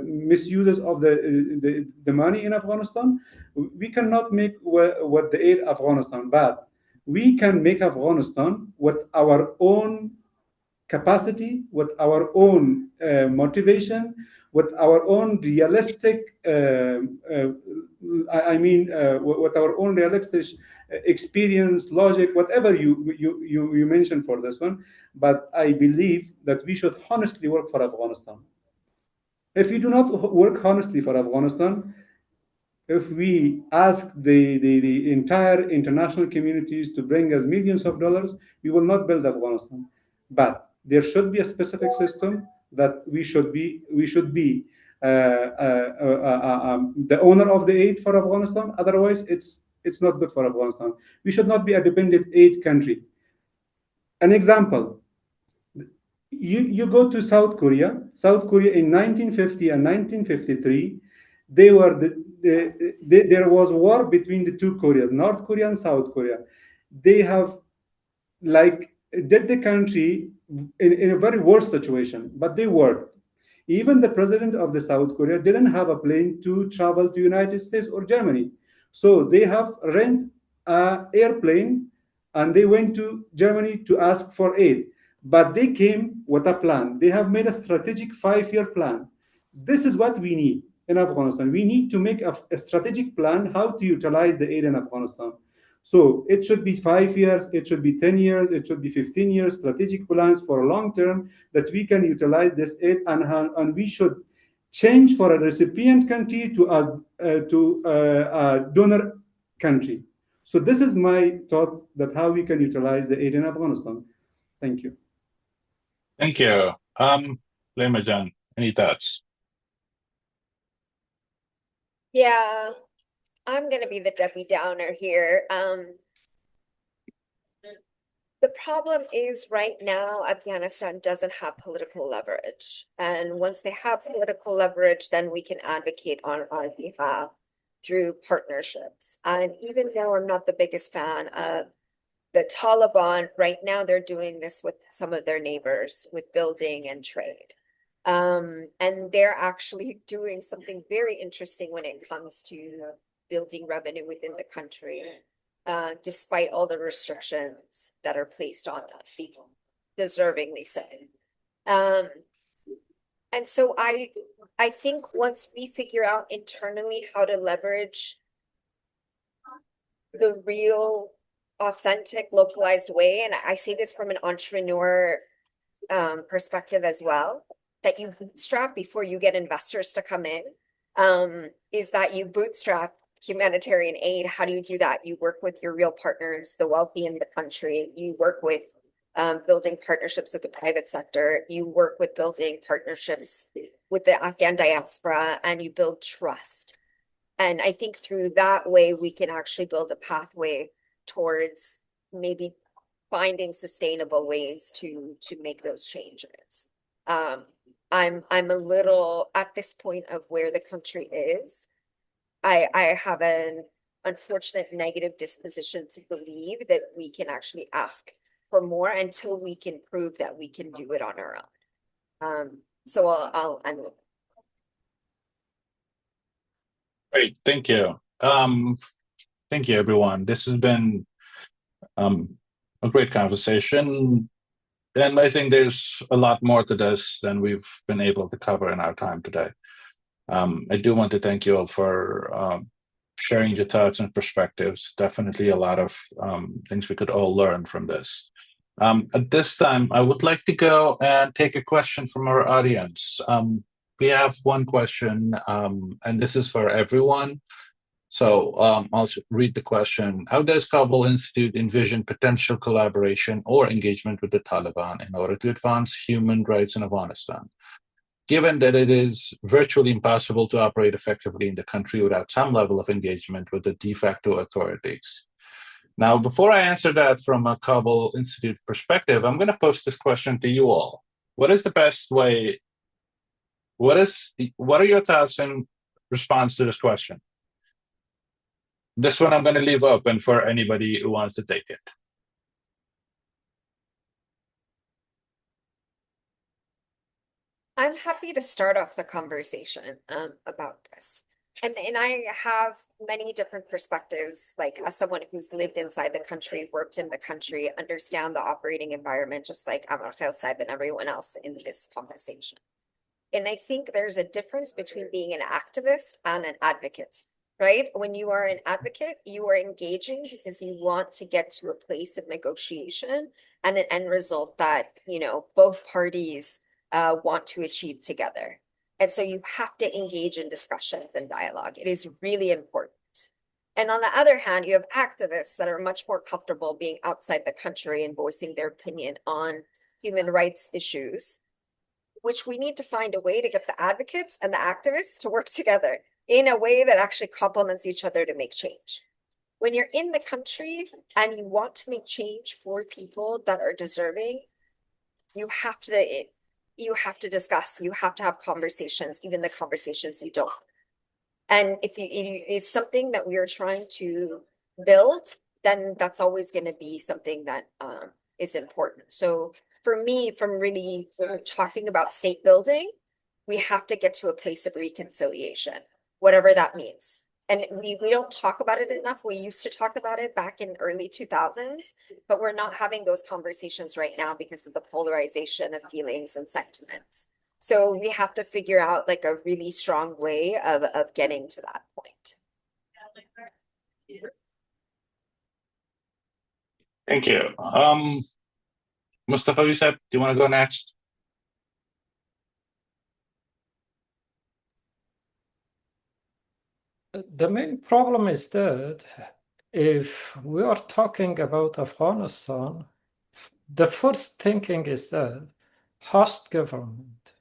misuses of the money in Afghanistan. We cannot make what the aid Afghanistan, but we can make Afghanistan with our own capacity, with our own motivation, with our own realistic, with our own realistic experience, logic, whatever you mentioned for this one. But I believe that we should honestly work for Afghanistan. If we do not work honestly for Afghanistan, if we ask the entire international communities to bring us millions of dollars, we will not build Afghanistan. But there should be a specific system that we should be the owner of the aid for Afghanistan. Otherwise, it's not good for Afghanistan. We should not be a dependent aid country. An example. You go to South Korea. South Korea in 1950 and 1953, there was war between the two Koreas, North Korea and South Korea. They have did the country in a very worse situation, but they worked. Even the president of the South Korea didn't have a plane to travel to United States or Germany. So they have rent an airplane and they went to Germany to ask for aid. But they came with a plan. They have made a strategic 5-year plan. This is what we need in Afghanistan. We need to make a strategic plan how to utilize the aid in Afghanistan. So it should be 5 years, it should be 10 years, it should be 15 years, strategic plans for a long term that we can utilize this aid, and we should change for a recipient country to a donor country. So this is my thought that how we can utilize the aid in Afghanistan. Thank you. Thank you. Layma Jan, any thoughts? Yeah, I'm going to be the Debbie Downer here. The problem is right now, Afghanistan doesn't have political leverage. And once they have political leverage, then we can advocate on our behalf through partnerships. And even though I'm not the biggest fan of the Taliban, right now they're doing this with some of their neighbors with building and trade. And they're actually doing something very interesting when it comes to building revenue within the country, despite all the restrictions that are placed on them, deservingly so. And so I think once we figure out internally how to leverage the real, authentic, localized way, and I say this from an entrepreneur perspective as well, that you bootstrap before you get investors to come in, is that you bootstrap humanitarian aid. How do you do that? You work with your real partners, the wealthy in the country. You work with building partnerships with the private sector. You work with building partnerships with the Afghan diaspora, and you build trust. And I think through that way, we can actually build a pathway towards maybe finding sustainable ways to make those changes. I'm a little at this point of where the country is. I have an unfortunate negative disposition to believe that we can actually ask for more until we can prove that we can do it on our own. So I'll end with. Great, thank you. Thank you, everyone. This has been a great conversation, and I think there's a lot more to this than we've been able to cover in our time today. I do want to thank you all for sharing your thoughts and perspectives. Definitely a lot of things we could all learn from this. At this time, I would like to go and take a question from our audience. We have one question, and this is for everyone. So I'll read the question. How does Kabul Institute envision potential collaboration or engagement with the Taliban in order to advance human rights in Afghanistan, given that it is virtually impossible to operate effectively in the country without some level of engagement with the de facto authorities? Now, before I answer that from a Kabul Institute perspective, I'm going to pose this question to you all. What is the best way? What are your thoughts in response to this question? This one I'm going to leave open for anybody who wants to take it. I'm happy to start off the conversation about this. And I have many different perspectives, like as someone who's lived inside the country, worked in the country, understand the operating environment, just like Amarkhil Saib and everyone else in this conversation. And I think there's a difference between being an activist and an advocate, right? When you are an advocate, you are engaging because you want to get to a place of negotiation and an end result that, you know, both parties want to achieve together. And so you have to engage in discussions and dialogue. It is really important. And on the other hand, you have activists that are much more comfortable being outside the country and voicing their opinion on human rights issues, which we need to find a way to get the advocates and the activists to work together in a way that actually complements each other to make change. When you're in the country and you want to make change for people that are deserving, you have to discuss, you have to have conversations, even the conversations you don't. And if it is something that we are trying to build, then that's always going to be something that is important. So for me, from really talking about state building, we have to get to a place of reconciliation, whatever that means. And we don't talk about it enough. We used to talk about it back in early 2000s, but we're not having those conversations right now because of the polarization of feelings and sentiments. So we have to figure out like a really strong way of getting to that point. Thank you. Mustafawi Saib, do you want to go next? The main problem is that if we are talking about Afghanistan, the first thinking is that host government.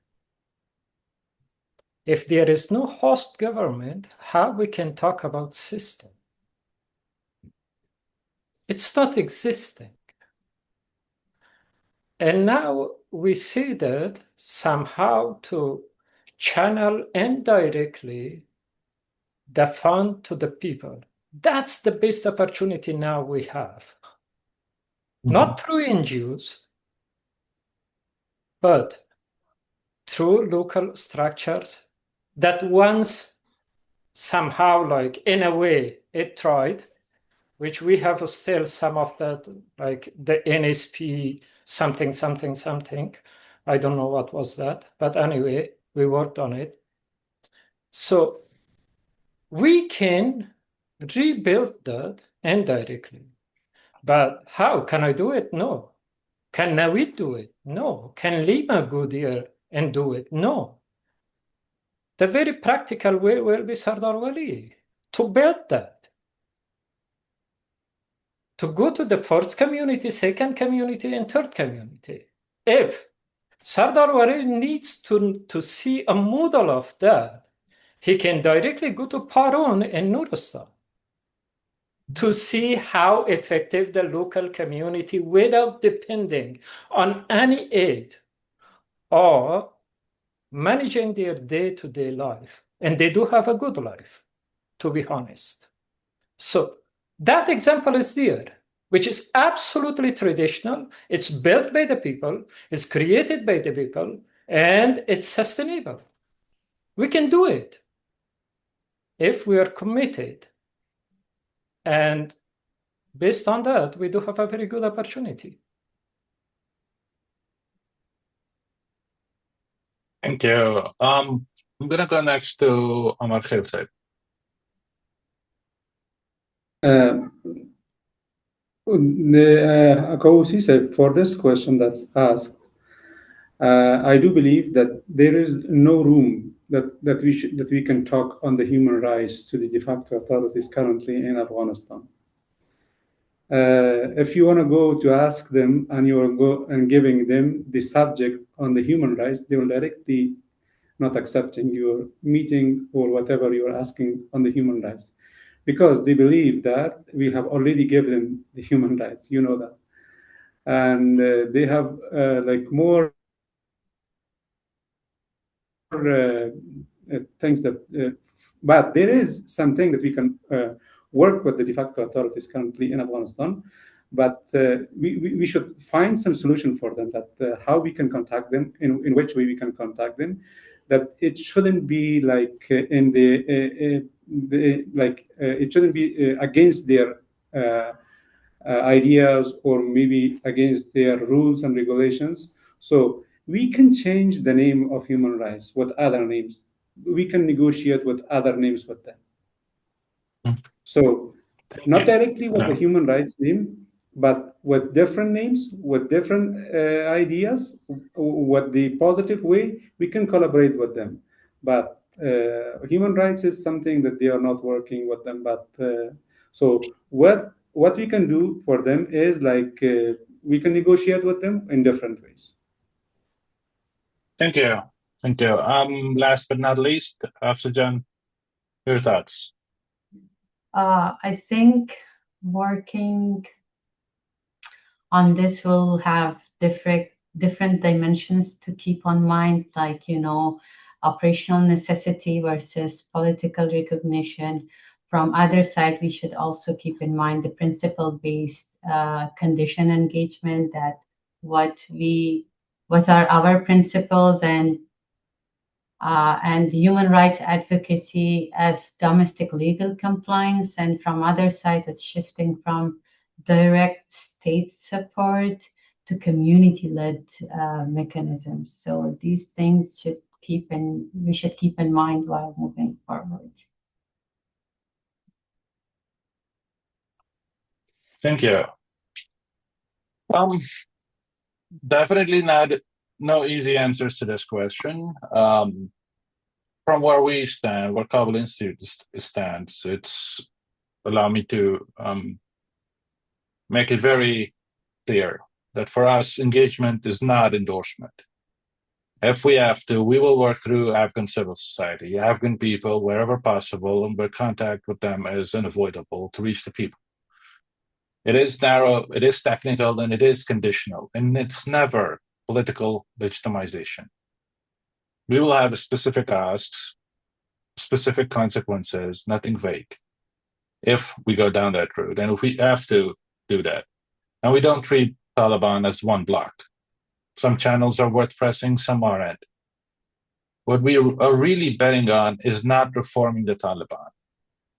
If there is no host government, how we can talk about system? It's not existing. And now we see that somehow to channel indirectly the fund to the people. That's the best opportunity now we have. Not through NGOs, but through local structures that once somehow, like in a way, it tried, which we have still some of that, like the NSP something. I don't know what was that, but anyway, We worked on it. So we can rebuild that indirectly. But how? Can I do it? No. Can Naweed do it? No. Can Layma go there and do it? No. The very practical way will be Sardar Wali to build that. To go to the first community, second community, and third community. If Sardar Wali needs to see a model of that, he can directly go to Parun and Nuristan to see how effective the local community, without depending on any aid or managing their day-to-day life. And they do have a good life, to be honest. So that example is there, which is absolutely traditional. It's built by the people, it's created by the people, and it's sustainable. We can do it if we are committed. And based on that, we do have a very good opportunity. Thank you. I'm going to go next to Amarkhil. Kawusi said, for this question that's asked, I do believe that there is no room that we can talk on the human rights to the de facto authorities currently in Afghanistan. If you want to go to ask them and you will go and giving them the subject on the human rights, they will directly not accepting your meeting or whatever you're asking on the human rights, because they believe that we have already given them the human rights, you know that. And they have like more things that, but there is something that we can work with the de facto authorities currently in Afghanistan, but we should find some solution for them, that how we can contact them, in which way we can contact them, that it shouldn't be like in the it shouldn't be against their ideas or maybe against their rules and regulations. So we can change the name of human rights with other names. We can negotiate with other names with them. So not directly with the human rights name, but with different names, with different ideas, with the positive way, we can collaborate with them. But human rights is something that they are not working with them. But so what we can do for them is like we can negotiate with them in different ways. Thank you. Thank you. Last but not least, Afsajan, your thoughts? I think working on this will have different dimensions to keep on mind, like, you know, operational necessity versus political recognition. From other side, we should also keep in mind the principle-based condition engagement, that what are our principles, and human rights advocacy as domestic legal compliance, and from other side, it's shifting from direct state support to community-led mechanisms. So these things we should keep in mind while moving forward. Thank you. Definitely no easy answers to this question. From where we stand, where Kabul Institute stands, it's allow me to make it very clear that for us, engagement is not endorsement. If we have to, we will work through Afghan civil society, Afghan people, wherever possible, and where contact with them is unavoidable to reach the people. It is narrow, it is technical, and it is conditional, and it's never political legitimization. We will have specific asks, specific consequences, nothing vague, if we go down that route, and if we have to do that. And we don't treat Taliban as one block. Some channels are worth pressing, some aren't. What we are really betting on is not reforming the Taliban.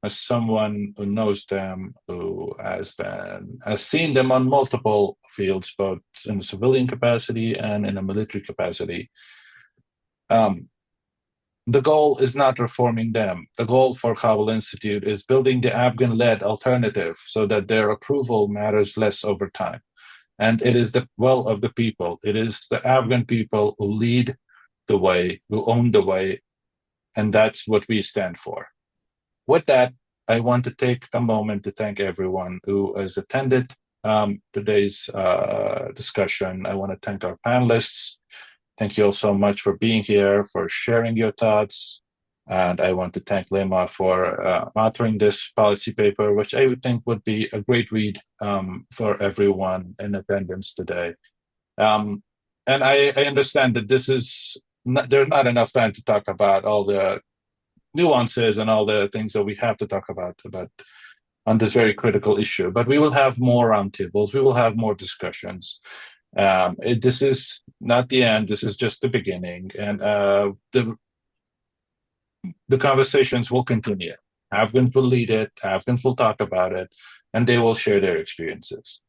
As someone who knows them, who has seen them on multiple fields, both in a civilian capacity and in a military capacity, the goal is not reforming them. The goal for Kabul Institute is building the Afghan-led alternative so that their approval matters less over time. And it is the will of the people. It is the Afghan people who lead the way, who own the way, and that's what we stand for. With that, I want to take a moment to thank everyone who has attended today's discussion. I want to thank our panelists. Thank you all so much for being here, for sharing your thoughts. And I want to thank Layma for authoring this policy paper, which I would think would be a great read for everyone in attendance today. And I understand that there's not enough time to talk about all the nuances and all the things that we have to talk about on this very critical issue. But we will have more roundtables. We will have more discussions. This is not the end. This is just the beginning, and the conversations will continue. Afghans will lead it. Afghans will talk about it, and they will share their experiences.